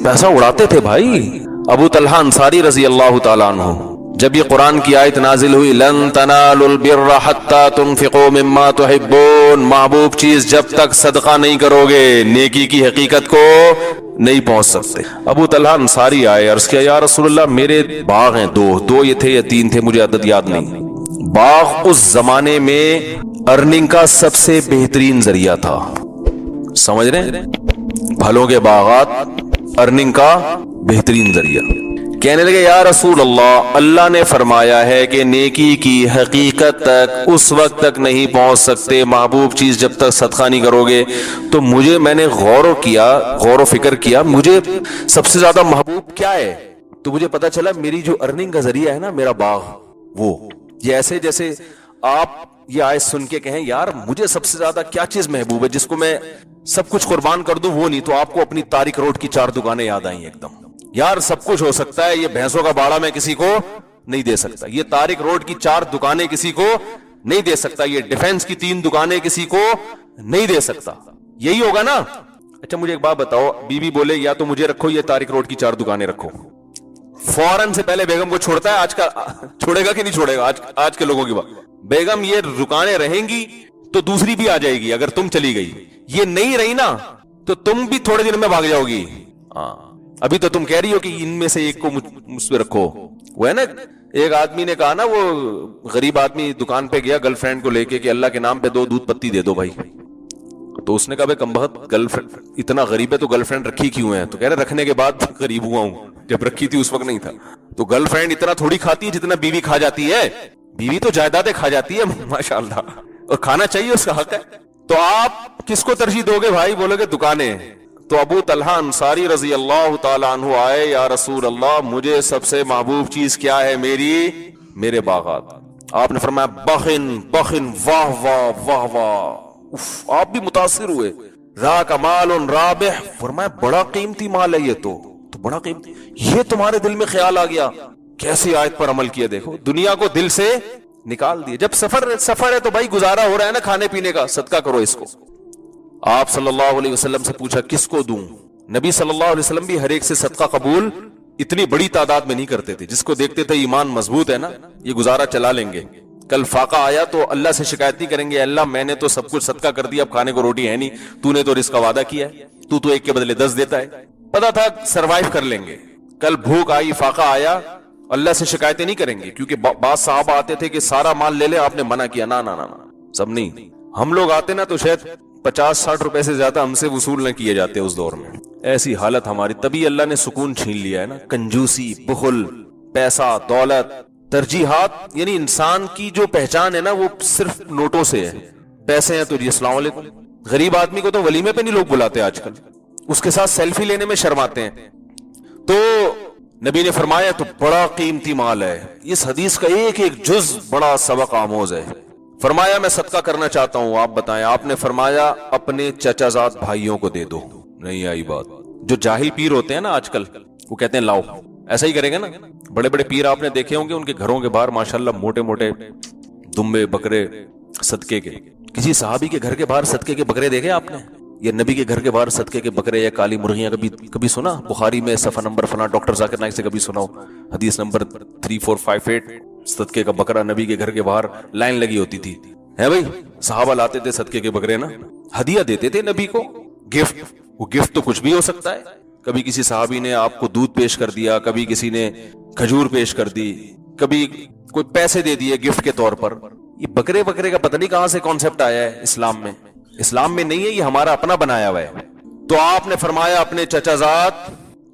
پیسہ اڑاتے تھے بھائی. ابو طلحہ انصاری رضی اللہ تعالیٰ عنہ، جب یہ قرآن کی آیت نازل ہوئی لن تنالوا البر حتی تنفقوا مما تحبون، محبوب چیز جب تک صدقہ نہیں کرو گے نیکی کی حقیقت کو نہیں پہنچ سکتے. ابو طلحہ انصاری آئے، عرض کیا یا رسول اللہ میرے باغ ہیں، دو یہ تھے یا 3 تھے، مجھے عدد یاد نہیں. باغ اس زمانے میں ارننگ کا سب سے بہترین ذریعہ تھا. سمجھ رہے ہیں؟ پھلوں کے باغات ارننگ کا بہترین ذریعہ. کہنے لگے یا رسول اللہ، اللہ نے فرمایا ہے کہ نیکی کی حقیقت تک اس وقت تک نہیں پہنچ سکتے محبوب چیز جب تک صدقہ نہیں کرو گے. تو میں نے غور و فکر کیا مجھے سب سے زیادہ محبوب کیا ہے. تو مجھے پتا چلا میری جو ارننگ کا ذریعہ ہے نا، میرا باغ، وہ یہ ایسے جیسے آپ یہ آیت سن کے کہیں یار مجھے سب سے زیادہ کیا چیز محبوب ہے جس کو میں سب کچھ قربان کر دوں، وہ نہیں. تو آپ کو اپنی تارک روڈ کی 4 دکانیں یاد آئیں ایک دم. یار سب کچھ ہو سکتا ہے، یہ بھینسوں کا باڑا میں کسی کو نہیں دے سکتا، یہ تارک روڈ کی 4 دکانیں کسی کو نہیں دے سکتا، یہ ڈیفنس کی 3 دکانیں کسی کو نہیں دے سکتا. یہی ہوگا نا. اچھا مجھے ایک بات بتاؤ، بیوی بولے یا تو مجھے رکھو یہ تارک روڈ کی 4 دکانیں رکھو، فوراً سے پہلے بیگم کو چھوڑتا ہے؟ آج کا چھوڑے گا کہ نہیں چھوڑے گا؟ آج کے لوگوں کی بات، بیگم یہ دکانیں رہیں گی تو دوسری بھی آ جائے گی. اگر تم چلی گئی، یہ نہیں رہی نا تو تم بھی تھوڑے دن میں بھاگ جاؤ گی. ہاں ابھی تو تم کہہ رہی ہو کہ ان میں سے ایک کو مجھ پہ رکھو. وہ ہے نا ایک آدمی نے کہا نا، وہ غریب آدمی دکان پہ گیا گرل فرینڈ کو لے کے کہ اللہ کے نام پہ 2 دودھ پتی دے دو بھائی. تو اس نے کہا بھائی کمبخت گرل فرینڈ اتنا غریب ہے تو گرل فرینڈ رکھی کیوں ہے؟ تو کہہ رہے رکھنے کے بعد غریب ہوا ہوں، جب رکھی تھی اس وقت نہیں تھا. تو گرل فرینڈ اتنا تھوڑی کھاتی ہے جتنا بیوی کھا جاتی ہے. بیوی تو جائیدادیں کھا جاتی ہے ماشاءاللہ، اور کھانا چاہیے، اس کا حق ہے. تو آپ کس کو ترجیح دو گے بھائی؟ بولو گے دکانیں. تو ابو طلحہ انصاری رضی اللہ تعالیٰ عنہ آئے، یا رسول اللہ مجھے سب سے محبوب چیز کیا ہے؟ میرے باغات. آپ نے فرمایا بخن بخن، واہ واہ واہ واہ. آپ بھی متاثر ہوئے. را کا مال رابح، فرمایا بڑا قیمتی مال ہے یہ تو بڑا قیمتی. یہ تمہارے دل میں خیال آ گیا، کیسی آیت پر عمل کیا. دیکھو دنیا کو دل سے نکال دیے. جب سفر ہے تو بھائی گزارا ہو رہا ہے نا کھانے پینے کا، صدقہ کرو اس کو. آپ صلی اللہ علیہ وسلم سے پوچھا کس کو دوں؟ نبی صلی اللہ علیہ وسلم بھی ہر ایک سے صدقہ قبول اتنی بڑی تعداد میں نہیں کرتے تھے. جس کو دیکھتے تھے ایمان مضبوط ہے نا، یہ گزارا چلا لیں گے. کل فاقہ آیا تو اللہ سے شکایت نہیں کریں گے اللہ میں نے تو سب کچھ صدقہ کر دیا، اب کھانے کو روٹی ہے نہیں، تو نے تو رزق کا وعدہ کیا ہے، تو ایک کے بدلے 10 دیتا ہے. پتا تھا سروائیو کر لیں گے. کل بھوک آئی، فاقہ آیا، اللہ سے شکایتیں نہیں کریں گے. کیونکہ بعض صحابہ آتے تھے کہ سارا مال لے لے، آپ نے منع کیا. نا سب نہیں. ہم لوگ آتے نا تو شاید 50-60 روپے سے زیادہ ہم سے وصول نہ کیے جاتے اس دور میں. ایسی حالت ہماری، تبھی اللہ نے سکون چھین لیا ہے نا. کنجوسی، بخل، پیسہ، دولت، ترجیحات، یعنی انسان کی جو پہچان ہے نا وہ صرف نوٹوں سے ہے. پیسے ہیں تو جی السلام علیکم. غریب آدمی کو تو ولیمے پہ نہیں لوگ بلاتے آج کل، اس کے ساتھ سیلفی لینے میں شرماتے ہیں. تو نبی نے فرمایا تو بڑا قیمتی مال ہے. اس حدیث کا ایک ایک جز بڑا سبق آموز ہے. فرمایا میں صدقہ کرنا چاہتا ہوں، آپ بتائیں. آپ نے فرمایا اپنے چچا زاد بھائیوں کو دے دو. نہیں آئی بات. جو جاہل پیر ہوتے ہیں نا آج کل، وہ کہتے ہیں لاؤ، ایسا ہی کریں گے نا. بڑے بڑے پیر آپ نے دیکھے ہوں گے، ان کے گھروں کے باہر ماشاءاللہ موٹے موٹے دمبے بکرے صدقے کے. کسی صحابی کے گھر کے باہر صدقے کے بکرے دیکھے آپ نے؟ یا نبی کے گھر کے باہر صدقے کے بکرے یا کالی مرغیاں کبھی سنا؟ بخاری میں صفحہ نمبر فلاں ڈاکٹر ذاکر نائک سے کبھی سنا ہو، حدیث نمبر 3458، صدقے کا بکرا نبی کے گھر کے باہر لائن لگی ہوتی تھی. ہے بھائی صحابہ لاتے تھے صدقے کے بکرے نا، ہدیہ دیتے تھے نبی کو، گفٹ. وہ گفٹ تو کچھ بھی ہو سکتا ہے. کبھی کسی صحابی نے آپ کو دودھ پیش کر دیا، کبھی کسی نے کھجور پیش کر دی، کبھی کوئی پیسے دے دیے گفٹ کے طور پر. یہ بکرے کا پتہ نہیں کہاں سے کانسیپٹ آیا ہے اسلام میں. اسلام میں نہیں ہے، یہ ہمارا اپنا بنایا ہوا ہے. تو آپ نے فرمایا اپنے چچا زاد.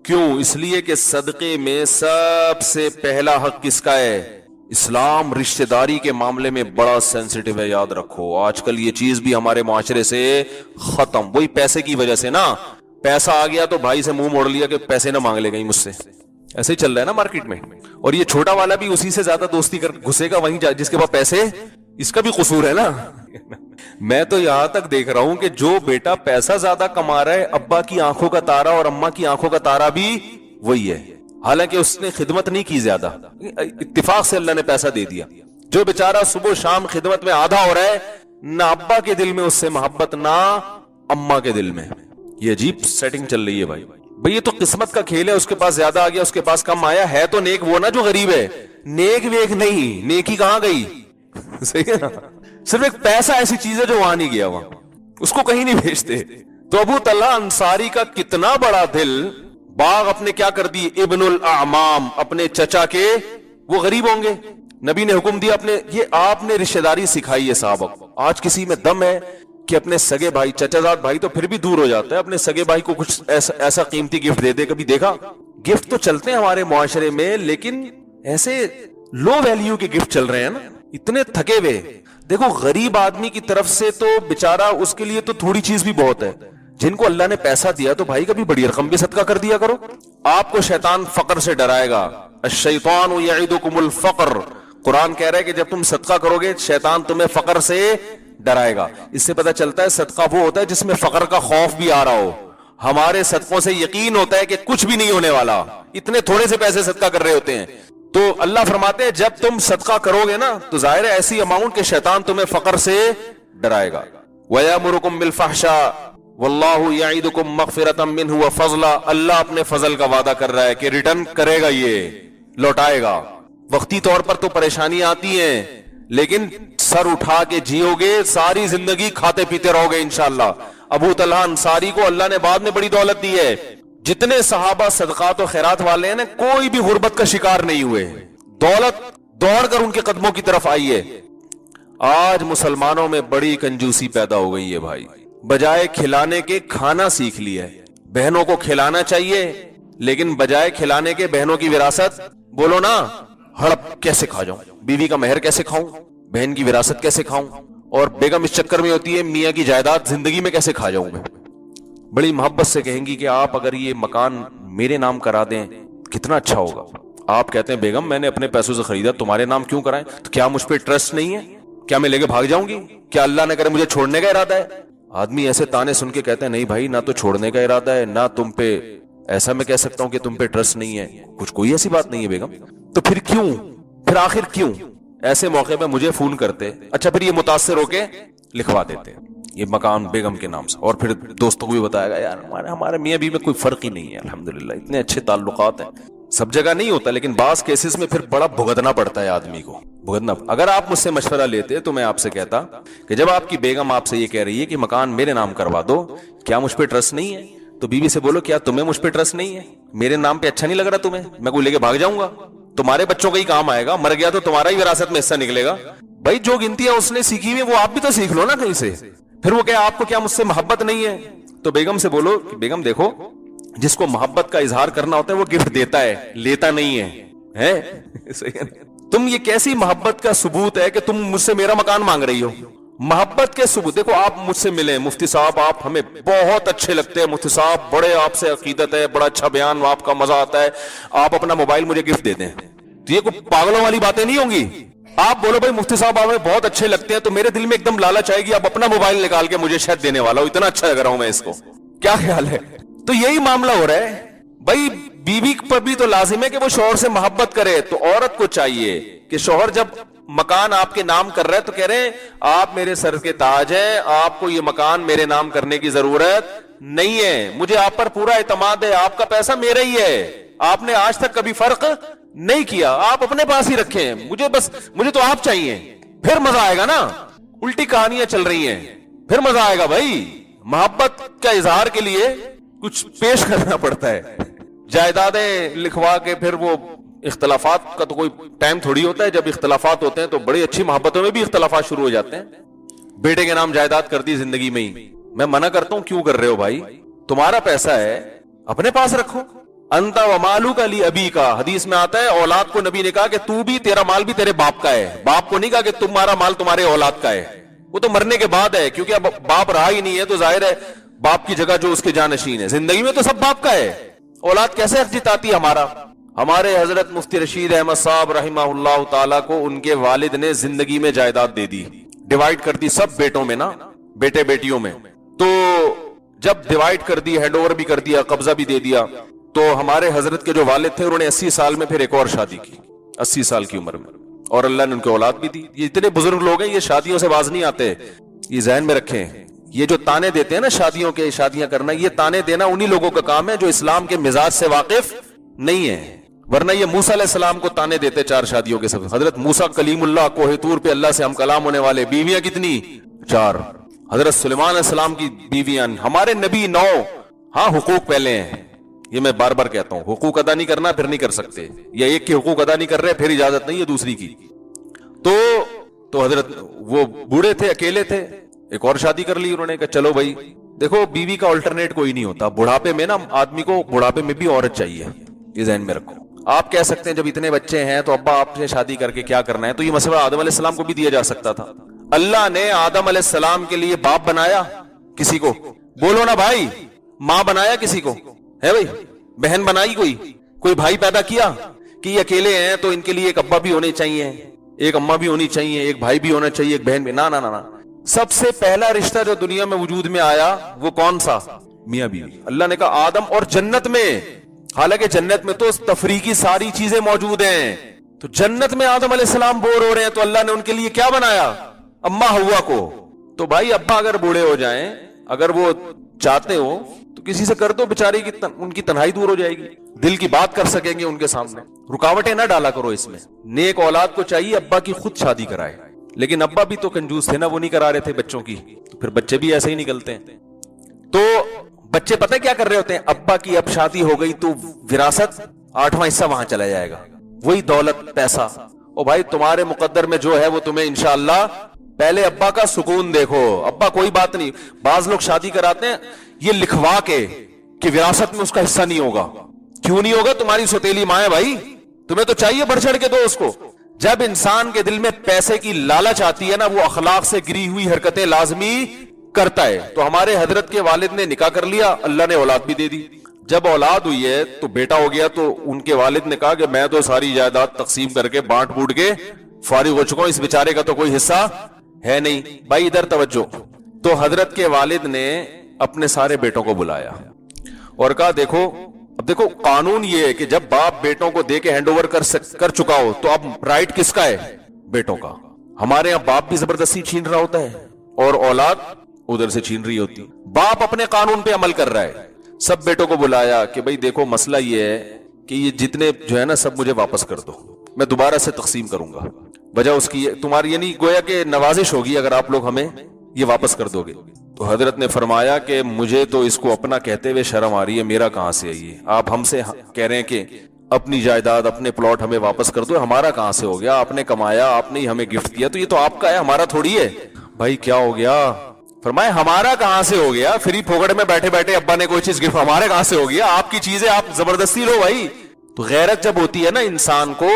کیوں؟ اس لیے کہ صدقے میں سب سے پہلا حق کس کا ہے؟ اسلام رشتہ داری کے معاملے میں بڑا سینسیٹیو ہے، یاد رکھو. آج کل یہ چیز بھی ہمارے معاشرے سے ختم. وہی پیسے کی وجہ سے نا، پیسہ آ گیا تو بھائی سے منہ موڑ لیا کہ پیسے نہ مانگ لے گئی مجھ سے. ایسے ہی چل رہا ہے نا مارکیٹ میں. اور یہ چھوٹا والا بھی اسی سے زیادہ دوستی کر گھسے گا وہیں جس کے پاس پیسے. اس کا بھی قصور ہے نا. میں تو یہاں تک دیکھ رہا ہوں کہ جو بیٹا پیسہ زیادہ کما رہا ہے، ابا کی آنکھوں کا تارا اور اماں کی آنکھوں کا تارا بھی وہی ہے، حالانکہ اس نے خدمت نہیں کی زیادہ، اتفاق سے اللہ نے پیسہ دے دیا. جو بیچارہ صبح شام خدمت میں آدھا ہو رہا ہے، نہ ابا کے دل میں اس سے محبت، نہ اماں کے دل میں. یہ عجیب سیٹنگ چل رہی ہے بھائی. یہ تو قسمت کا کھیل ہے. اس کے پاس زیادہ آ گیا، اس کے پاس کم آیا. ہے تو نیک وہ نا جو غریب ہے. نیک ویک نہیں، نیکی کہاں گئی؟ صحیح ہے نا. صرف ایک پیسہ ایسی چیز ہے جو وہاں نہیں گیا، وہاں اس کو کہیں نہیں بھیجتے. تو ابو طلحہ انصاری کا کتنا بڑا دل. باغ اپنے کیا کر دی؟ ابن الاعمام، اپنے چچا کے. وہ غریب ہوں گے، نبی نے حکم دیا اپنے. یہ آپ نے رشتہ داری سکھائی ہے صحابہ کو. آج کسی میں دم ہے کہ اپنے سگے بھائی، چچا زاد بھائی تو پھر بھی دور ہو جاتا ہے، اپنے سگے بھائی کو کچھ ایسا قیمتی گفٹ دے دے. کبھی دیکھا گفٹ تو چلتے ہیں ہمارے معاشرے میں، لیکن ایسے لو ویلیو کے گفٹ چل رہے ہیں نا، اتنے تھکے ہوئے. دیکھو غریب آدمی کی طرف سے تو بیچارہ اس کے لیے تو تھوڑی چیز بھی بہت ہے. جن کو اللہ نے پیسہ دیا تو بھائی کبھی بڑی رقم بھی صدقہ کر دیا کرو. آپ کو شیطان فقر سے ڈرائے گا. الشیطان یعدکم الفقر، قرآن کہہ رہا ہے کہ جب تم صدقہ کرو گے شیطان تمہیں فقر سے ڈرائے گا. اس سے پتہ چلتا ہے صدقہ وہ ہوتا ہے جس میں فقر کا خوف بھی آ رہا ہو. ہمارے صدقوں سے یقین ہوتا ہے کہ کچھ بھی نہیں ہونے والا، اتنے تھوڑے سے پیسے صدقہ کر رہے ہوتے ہیں. تو اللہ فرماتے ہیں جب تم صدقہ کرو گے نا تو ظاہر ہے ایسی اماؤنٹ کہ شیطان تمہیں فقر سے ڈرائے گا. وَيَأْمُرُكُمْ بِالْفَحْشَاءِ وَاللَّهُ يَعِدُكُمْ مَغْفِرَةً مِّنْهُ وَفَضْلًا، اللہ اپنے فضل کا وعدہ کر رہا ہے کہ ریٹرن کرے گا، یہ لوٹائے گا. وقتی طور پر تو پریشانیاں آتی ہیں لیکن سر اٹھا کے جیو گے، ساری زندگی کھاتے پیتے رہو گے انشاءاللہ. ابو طلحہ انصاری کو اللہ نے بعد میں بڑی دولت دی ہے. جتنے صحابہ صدقات و خیرات والے ہیں نا کوئی بھی غربت کا شکار نہیں ہوئے، دولت دوڑ کر ان کے قدموں کی طرف آئی ہے. آج مسلمانوں میں بڑی کنجوسی پیدا ہو گئی ہے بھائی، بجائے کھلانے کے کھانا سیکھ لیا ہے. بہنوں کو کھلانا چاہیے لیکن بجائے کھلانے کے بہنوں کی وراثت بولو نا ہڑپ کیسے کھا جاؤں، بیوی کا مہر کیسے کھاؤں، بہن کی وراثت کیسے کھاؤں، اور بیگم اس چکر میں ہوتی ہے میاں کی جائیداد زندگی میں کیسے کھا جاؤں میں. بڑی محبت سے کہیں گی کہ آپ اگر یہ مکان میرے نام کرا دیں کتنا اچھا ہوگا. آپ کہتے ہیں بیگم میں نے اپنے پیسوں سے خریدا، تمہارے نام کیوں کرائیں؟ تو کیا مجھ پہ ٹرسٹ نہیں ہے؟ کیا میں لے کے بھاگ جاؤں گی؟ کیا اللہ نے کرے مجھے چھوڑنے کا ارادہ ہے؟ آدمی ایسے تانے سن کے کہتے ہیں نہیں بھائی نہ تو چھوڑنے کا ارادہ ہے نہ تم پہ ایسا میں کہہ سکتا ہوں کہ تم پہ ٹرسٹ نہیں ہے. کوئی ایسی بات نہیں ہے بیگم. تو پھر کیوں، پھر آخر کیوں؟ ایسے موقع پہ مجھے فون کرتے، اچھا پھر یہ متاثر ہو کے لکھوا دیتے یہ مکان بیگم کے نام سے، اور پھر دوستوں کو بھی بتایا گا یار ہمارے میاں بیوی میں کوئی فرق ہی نہیں ہے، الحمدللہ اتنے اچھے تعلقات ہیں. سب جگہ نہیں ہوتا لیکن بعض کیسز میں پھر بڑا بھگتنا پڑتا ہے آدمی کو، بھگتنا. اگر آپ مجھ سے مشورہ لیتے تو میں آپ سے کہتا کہ جب آپ کی بیگم آپ سے یہ کہہ رہی ہے کہ مکان میرے نام کروا دو، کیا مجھ پہ ٹرسٹ نہیں ہے؟ تو بیوی سے بولو کیا تمہیں مجھ پہ ٹرسٹ نہیں ہے؟ میرے نام پہ اچھا نہیں لگ رہا تمہیں؟ میں کوئی لے کے بھاگ جاؤں گا؟ تمہارے بچوں کا ہی کام آئے گا، مر گیا تو تمہارا ہی وراثت میں حصہ نکلے گا. بھائی جو گنتیاں اس نے سیکھی ہوئی وہ آپ بھی تو سیکھ لو نا کہیں سے. پھر وہ کہے آپ کو کیا مجھ سے محبت نہیں ہے؟ تو بیگم سے بولو کہ بیگم دیکھو جس کو محبت کا اظہار کرنا ہوتا ہے وہ گفٹ دیتا ہے، لیتا نہیں ہے. تم یہ کیسی محبت کا ثبوت ہے کہ تم مجھ سے میرا مکان مانگ رہی ہو؟ محبت کے ثبوت دیکھو. آپ مجھ سے ملے مفتی صاحب، آپ ہمیں بہت اچھے لگتے ہیں مفتی صاحب، بڑے آپ سے عقیدت ہے، بڑا اچھا بیان، آپ کا مزہ آتا ہے، آپ اپنا موبائل مجھے گفٹ دے دیں. تو یہ کوئی پاگلوں والی باتیں نہیں ہوں گی. آپ بولو بھائی مفتی صاحب آپ ہمیں بہت اچھے لگتے ہیں، تو میرے دل میں ایک دم لالچ آئے گی آپ اپنا موبائل نکال کے مجھے شاید دینے والا ہو، اتنا اچھا لگ رہا ہوں میں اس کو. کیا خیال ہے؟ تو یہی معاملہ ہو رہا ہے بھائی. بیوی پر بھی تو لازم ہے کہ وہ شوہر سے محبت کرے. تو عورت کو چاہیے کہ شوہر جب مکان آپ کے نام کر رہے تو کہہ رہے ہیں آپ میرے سر کے تاج ہیں، آپ کو یہ مکان میرے نام کرنے کی ضرورت نہیں ہے، مجھے آپ پر پورا اعتماد ہے، آپ کا پیسہ میرا ہی ہے، آپ نے آج تک کبھی فرق نہیں کیا، آپ اپنے پاس ہی رکھیں، مجھے تو آپ چاہیے. پھر مزہ آئے گا نا. الٹی کہانیاں چل رہی ہیں پھر مزہ آئے گا بھائی. محبت کا اظہار کے لیے کچھ پیش کرنا پڑتا ہے. جائیدادیں لکھوا کے پھر وہ اختلافات کا تو کوئی ٹائم تھوڑی ہوتا ہے. جب اختلافات ہوتے ہیں تو بڑی اچھی محبتوں میں بھی اختلافات شروع ہو جاتے ہیں. بیٹے کے نام جائیداد کر دی زندگی میں ہی. میں منع کرتا ہوں کیوں کر رہے ہو بھائی؟ تمہارا پیسہ ہے اپنے پاس رکھو. انت و مالک لابی کا حدیث میں آتا ہے. اولاد کو نبی نے کہا کہ تو بھی تیرا مال بھی تیرے باپ کا ہے. باپ کو نہیں کہا کہ تمہارا مال تمہارے اولاد کا ہے، وہ تو مرنے کے بعد ہے، کیونکہ اب باپ رہا ہی نہیں ہے تو ظاہر ہے باپ کی جگہ جو اس کے جانشین ہے. زندگی میں تو سب باپ کا ہے. اولاد کیسے حق جتاتی ہے ہمارا؟ ہمارے حضرت مفتی رشید احمد صاحب رحمہ اللہ تعالیٰ کو ان کے والد نے زندگی میں جائیداد دے دی، ڈیوائیڈ کر دی سب بیٹوں میں نا، بیٹے بیٹیوں میں. تو جب ڈیوائیڈ کر دی، ہینڈ اوور بھی کر دیا، قبضہ بھی دے دیا، تو ہمارے حضرت کے جو والد تھے انہوں نے 80 سال میں پھر ایک اور شادی کی، 80 سال کی عمر میں، اور اللہ نے ان کو اولاد بھی دی. یہ اتنے بزرگ لوگ ہیں، یہ شادیوں سے باز نہیں آتے، یہ ذہن میں رکھیں. یہ جو تانے دیتے ہیں نا شادیوں کے، شادیاں کرنا، یہ تانے دینا انہی لوگوں کا کام ہے جو اسلام کے مزاج سے واقف نہیں ہے. ورنہ یہ موسیٰ علیہ السلام کو تانے دیتے 4 شادیوں کے سب. حضرت موسیٰ کلیم اللہ کوہ طور پہ اللہ سے ہم کلام ہونے والے، بیویاں کتنی؟ 4. حضرت سلیمان علیہ السلام کی بیویاں، ہمارے نبی 9. ہاں حقوق پہلے ہیں، یہ میں بار بار کہتا ہوں، حقوق ادا نہیں کرنا پھر نہیں کر سکتے، یا ایک کے حقوق ادا نہیں کر رہے پھر اجازت نہیں ہے دوسری کی. تو حضرت وہ بوڑھے تھے، اکیلے تھے، ایک اور شادی کر لی. انہوں نے کہا چلو بھائی دیکھو بیوی کا الٹرنیٹ کوئی نہیں ہوتا. بڑھاپے میں نا آدمی کو بڑھاپے میں بھی عورت چاہیے، یہ ذہن میں رکھو. آپ کہہ سکتے ہیں جب اتنے بچے ہیں تو ابا آپ سے شادی کر کے کیا کرنا ہے, تو یہ مسئلہ آدم علیہ السلام کو بھی دیا جا سکتا تھا. اللہ نے آدم علیہ السلام کے لیے باپ بنایا کسی کو؟ بولو نا بھائی. ماں بنایا کسی کو؟ ہے بھائی. بہن بنائی کوئی بھائی پیدا کیا کہ یہ اکیلے ہیں تو ان کے لیے ایک ابا بھی ہونے چاہیے, ایک اماں بھی ہونی چاہیے, ایک بھائی بھی ہونا چاہیے, ایک بہن بھی؟ نہ نہ نہ. سب سے پہلا رشتہ جو دنیا میں وجود میں آیا وہ کون سا؟ میاں بیوی. اللہ نے کہا آدم, اور جنت میں, حالانکہ جنت میں تو تفریح کی ساری چیزیں موجود ہیں, تو جنت میں آدم علیہ السلام بور ہو رہے ہیں تو اللہ نے ان کے لیے کیا بنایا؟ اماں ہوا کو. تو بھائی ابا اگر بوڑھے ہو جائیں, اگر وہ چاہتے ہو تو کسی سے کر دو, بیچاری کی ان کی تنہائی دور ہو جائے گی, دل کی بات کر سکیں گے ان کے سامنے. رکاوٹیں نہ ڈالا کرو اس میں. نیک اولاد کو چاہیے ابا کی خود شادی کرائے, لیکن ابا بھی تو کنجوس تھے نا, وہ نہیں کرا رہے تھے بچوں کی, تو پھر بچے بھی ایسے ہی نکلتے ہیں. تو بچے پتہ کیا کر رہے ہوتے ہیں؟ ابا کی اب شادی ہو گئی تو وراثت 8واں حصہ وہاں چلا جائے گا, وہی دولت پیسہ. او بھائی تمہارے مقدر میں جو ہے وہ تمہیں انشاءاللہ پہلے ابا کا سکون دیکھو. ابا کوئی بات نہیں, بعض لوگ شادی کراتے ہیں یہ لکھوا کے کہ وراثت میں اس کا حصہ نہیں ہوگا. کیوں نہیں ہوگا؟ تمہاری سوتیلی ماں ہے بھائی, تمہیں تو چاہیے بڑھ چڑھ کے دو اس کو. جب انسان کے دل میں پیسے کی لالچ آتی ہے نا, وہ اخلاق سے گری ہوئی حرکتیں لازمی کرتا ہے. تو ہمارے حضرت کے والد نے نکاح کر لیا, اللہ نے اولاد بھی دے دی. جب اولاد ہوئی ہے تو بیٹا ہو گیا, تو ان کے والد نے کہا کہ میں تو ساری جائیداد تقسیم کر کے بانٹ بوٹ کے فارغ ہو چکا ہوں, اس بیچارے کا تو کوئی حصہ ہے نہیں. بھائی ادھر توجہ. تو حضرت کے والد نے اپنے سارے بیٹوں کو بلایا اور کہا دیکھو, اب دیکھو قانون یہ ہے کہ جب باپ بیٹوں کو دے کے ہینڈ اوور کر چکا ہو تو اب رائٹ کس کا ہے؟ بیٹوں کا. ہمارے یہاں باپ بھی زبردستی چھین رہا ہوتا ہے اور اولاد ادھر سے چھین رہی ہوتی. باپ اپنے قانون پہ عمل کر رہا ہے. سب بیٹوں کو بلایا کہ بھئی دیکھو مسئلہ یہ ہے کہ یہ جتنے جو ہے نا سب مجھے واپس کر دو, میں دوبارہ سے تقسیم کروں گا. وجہ اس کی تمہاری یعنی گویا کہ نوازش ہوگی اگر آپ لوگ ہمیں یہ واپس کر دو گے. تو حضرت نے فرمایا کہ مجھے تو اس کو اپنا کہتے ہوئے شرم آ رہی ہے, میرا کہاں سے ہے یہ؟ آپ ہم سے کہہ رہے ہیں کہ اپنی جائیداد اپنے پلاٹ ہمیں واپس کر دو, ہمارا کہاں سے ہو گیا؟ آپ نے کمایا, آپ نے ہمیں گفٹ کیا, تو یہ تو آپ کا ہے, ہمارا تھوڑی ہے. بھائی کیا ہو گیا؟ فرمائے ہمارا کہاں سے ہو گیا؟ فری پھوکٹ میں بیٹھے بیٹھے ابا نے کوئی چیز گفٹ, ہمارے کہاں سے ہو گیا؟ آپ کی چیزیں آپ زبردستی لو بھائی. تو غیرت جب ہوتی ہے نا انسان کو,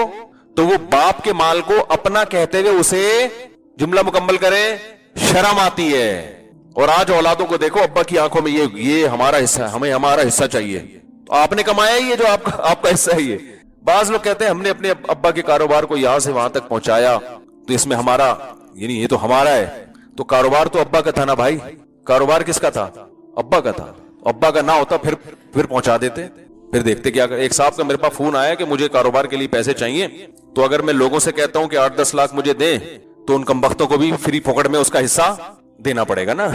تو وہ باپ کے مال کو اپنا کہتے ہوئے اسے جملہ مکمل کرے, شرم آتی ہے. اور آج اولادوں کو دیکھو, ابا کی آنکھوں میں یہ ہمارا حصہ ہے, ہمیں ہمارا حصہ چاہیے. تو آپ نے کمایا ہی ہے جو آپ کا حصہ ہے یہ. بعض لوگ کہتے ہیں ہم نے اپنے ابا کے کاروبار کو یہاں سے وہاں تک پہنچایا تو اس میں ہمارا, یعنی یہ تو ہمارا ہے. تو کاروبار تو ابا کا تھا نا بھائی, کاروبار کس کا تھا؟ ابا کا تھا. ابا کا نہ ہوتا پھر پہنچا دیتے, پھر دیکھتے کیا. ایک صاحب کا میرے پاس فون آیا کہ مجھے کاروبار کے لیے پیسے چاہیے, تو اگر میں لوگوں سے کہتا ہوں کہ 8-10 لاکھ مجھے دیں تو ان کمبختوں کو بھی فری پھوکٹ میں اس کا حصہ دینا پڑے گا نا.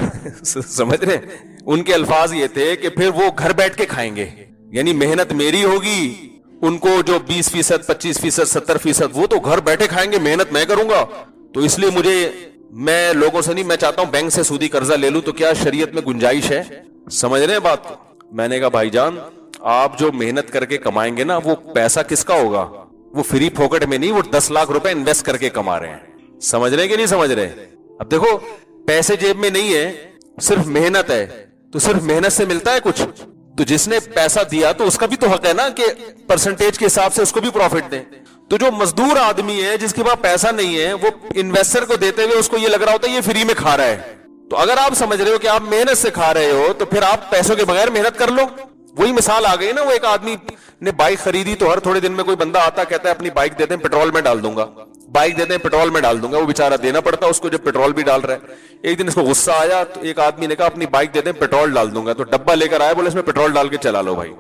سمجھ رہے؟ ان کے الفاظ یہ تھے کہ پھر وہ گھر بیٹھ کے کھائیں گے, یعنی محنت میری ہوگی, ان کو جو 20%, 25%, 70% وہ تو گھر بیٹھے کھائیں گے, محنت میں کروں گا. تو اس لیے میں لوگوں سے نہیں, میں چاہتا ہوں بینک سے سودی قرضہ لے لوں. تو کیا شریعت میں گنجائش ہے؟ سمجھ رہے ہیں بات کو؟ میں نے کہا بھائی جان آپ جو محنت کر کے کمائیں گے نا, وہ پیسہ کس کا ہوگا؟ وہ فری پھوکٹ میں نہیں, وہ 10 لاکھ روپے انویسٹ کر کے کما رہے ہیں. سمجھ رہے ہیں کہ نہیں سمجھ رہے؟ اب دیکھو پیسے جیب میں نہیں ہے, صرف محنت ہے, تو صرف محنت سے ملتا ہے کچھ؟ تو جس نے پیسہ دیا تو اس کا بھی تو حق ہے نا کہ پرسنٹیج کے حساب سے اس کو بھی پروفٹ دیں. تو جو مزدور آدمی ہے جس کے پاس پیسہ نہیں ہے, وہ انویسٹر کو دیتے ہوئے اس کو یہ لگ رہا ہوتا ہے یہ فری میں کھا رہا ہے. تو اگر آپ سمجھ رہے ہو کہ آپ محنت سے کھا رہے ہو تو پھر آپ پیسوں کے بغیر محنت کر لو. وہی مثال آ گئی نا, وہ ایک آدمی نے بائک خریدی تو ہر تھوڑے دن میں کوئی بندہ آتا کہتا ہے اپنی بائک دے دیں پیٹرول میں ڈال دوں گا, بائک دے دیں پیٹرول میں ڈال دوں گا. وہ بیچارہ دینا پڑتا اس کو جب پیٹرول بھی ڈال رہا ہے. ایک دن اس کو غصہ آیا تو ایک آدمی نے کہا اپنی بائک دے دیں پیٹرول ڈال دوں گا. تو ڈبہ لے کر آیا, بولے اس میں پیٹرول ڈال کے چلا لو بھائی.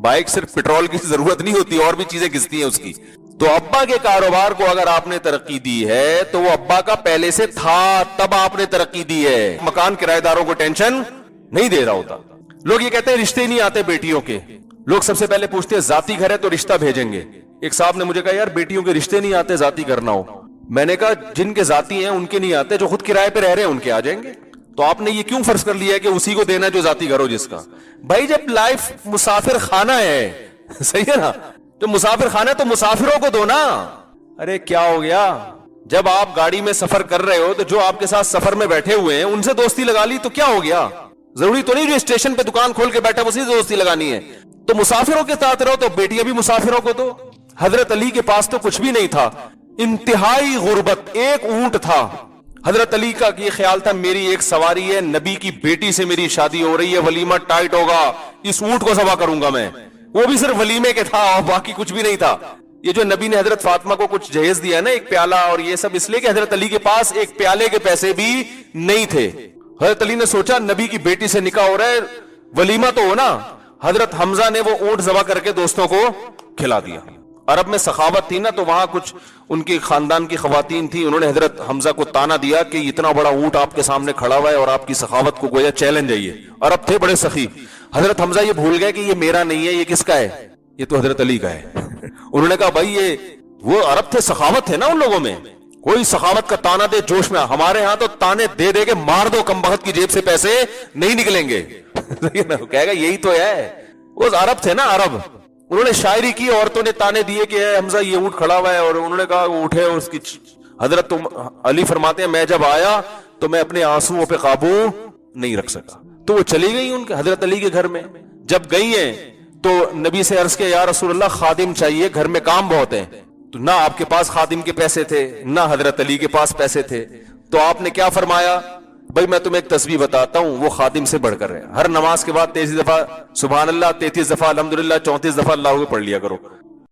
بائک صرف پیٹرول کی ضرورت نہیں ہوتی, اور بھی چیزیں گھستی ہیں اس کی. تو ابا کے کاروبار کو اگر آپ نے ترقی دی ہے تو وہ ابا کا پہلے سے تھا, تب آپ نے ترقی دی ہے. مکان کرایہ داروں کو ٹینشن نہیں دے رہا ہوتا. لوگ یہ کہتے ہیں رشتے نہیں آتے بیٹیوں کے. لوگ سب سے پہلے پوچھتے ہیں ذاتی گھر ہے تو رشتہ بھیجیں گے. ایک صاحب نے مجھے کہا یار بیٹیوں کے رشتے نہیں آتے ذاتی گھر نہ ہو. میں نے کہا جن کے ذاتی ہیں ان کے نہیں آتے, جو خود کرائے پہ رہ رہے ہیں ان کے آ جائیں گے. تو آپ نے یہ کیوں فرض کر لیا ہے کہ اسی کو دینا جو ذاتی گھر ہو جس کا؟ بھائی جب لائف مسافر خانہ ہے, صحیح ہے نا, جو مسافر خانہ ہے تو مسافروں کو دو نا. ارے کیا ہو گیا؟ جب آپ گاڑی میں سفر کر رہے ہو تو جو آپ کے ساتھ سفر میں بیٹھے ہوئے ہیں ان سے دوستی لگا لی تو کیا ہو گیا؟ ضروری تو نہیں جو اسٹیشن پہ دکان کھول کے بیٹھا اسی سے دوستی لگانی ہے. تو مسافروں کے ساتھ رہو تو بیٹیاں بھی مسافروں کو دو. حضرت علی کے پاس تو کچھ بھی نہیں تھا, انتہائی غربت, ایک اونٹ تھا. حضرت علی کا یہ خیال تھا میری ایک سواری ہے, نبی کی بیٹی سے میری شادی ہو رہی ہے, ولیمہ ٹائٹ ہوگا, اس اونٹ کو ذبح کروں گا میں. وہ بھی صرف ولیمے کے تھا, باقی کچھ بھی نہیں تھا. یہ جو نبی نے حضرت فاطمہ کو کچھ جہیز دیا نا, ایک پیالہ اور یہ سب, اس لیے کہ حضرت علی کے پاس ایک پیالے کے پیسے بھی نہیں تھے. حضرت علی نے سوچا نبی کی بیٹی سے نکاح ہو رہا ہے, ولیمہ تو ہو نا. حضرت حمزہ نے وہ اونٹ ذبح کر کے دوستوں کو کھلا دیا. عرب میں سخاوت تھی نا, تو وہاں کچھ ان کی خاندان کی خواتین تھی, انہوں نے حضرت حمزہ کو تانا دیا کہ اتنا بڑا اونٹ آپ کے سامنے کھڑا ہوا ہے اور آپ کی سخاوت کو گویا چیلنج ہے. یہ عرب تھے بڑے سخی. حضرت حمزہ یہ بھول گئے کہ یہ میرا نہیں ہے, یہ کس کا ہے, یہ تو حضرت علی کا ہے. انہوں نے کہا بھائی یہ وہ عرب تھے, سخاوت ہے نا ان لوگوں میں, کوئی سخاوت کا تانا دے جوش میں. ہمارے ہاں تو تانے دے دے کے مار دو, کمبخت کی جیب سے پیسے نہیں نکلیں گے. کہے گا یہی تو ہے, وہ عرب تھے نا عرب. انہوں نے شاعری کی, عورتوں نے تانے دیے کہ اے حمزہ یہ اونٹ کھڑا ہوا ہے, اور انہوں نے کہا اٹھے اور اس کی حضرت علی فرماتے ہیں میں جب آیا تو میں اپنے آنسوؤں پہ قابو نہیں رکھ سکا. تو وہ چلی گئی ان کے حضرت علی کے گھر میں. جب گئی ہیں تو نبی سے عرض کیا یا رسول اللہ خادم چاہیے, گھر میں کام بہت ہیں. تو نہ آپ کے پاس خادم کے پیسے تھے, نہ حضرت علی کے پاس پیسے تھے. تو آپ نے کیا فرمایا, بھائی میں تمہیں ایک تسبیح بتاتا ہوں, وہ خادم سے بڑھ کر ہے. ہر نماز کے بعد 33 دفعہ سبحان اللہ, 33 دفعہ الحمدللہ, 34 دفعہ اللہ پڑھ لیا کرو.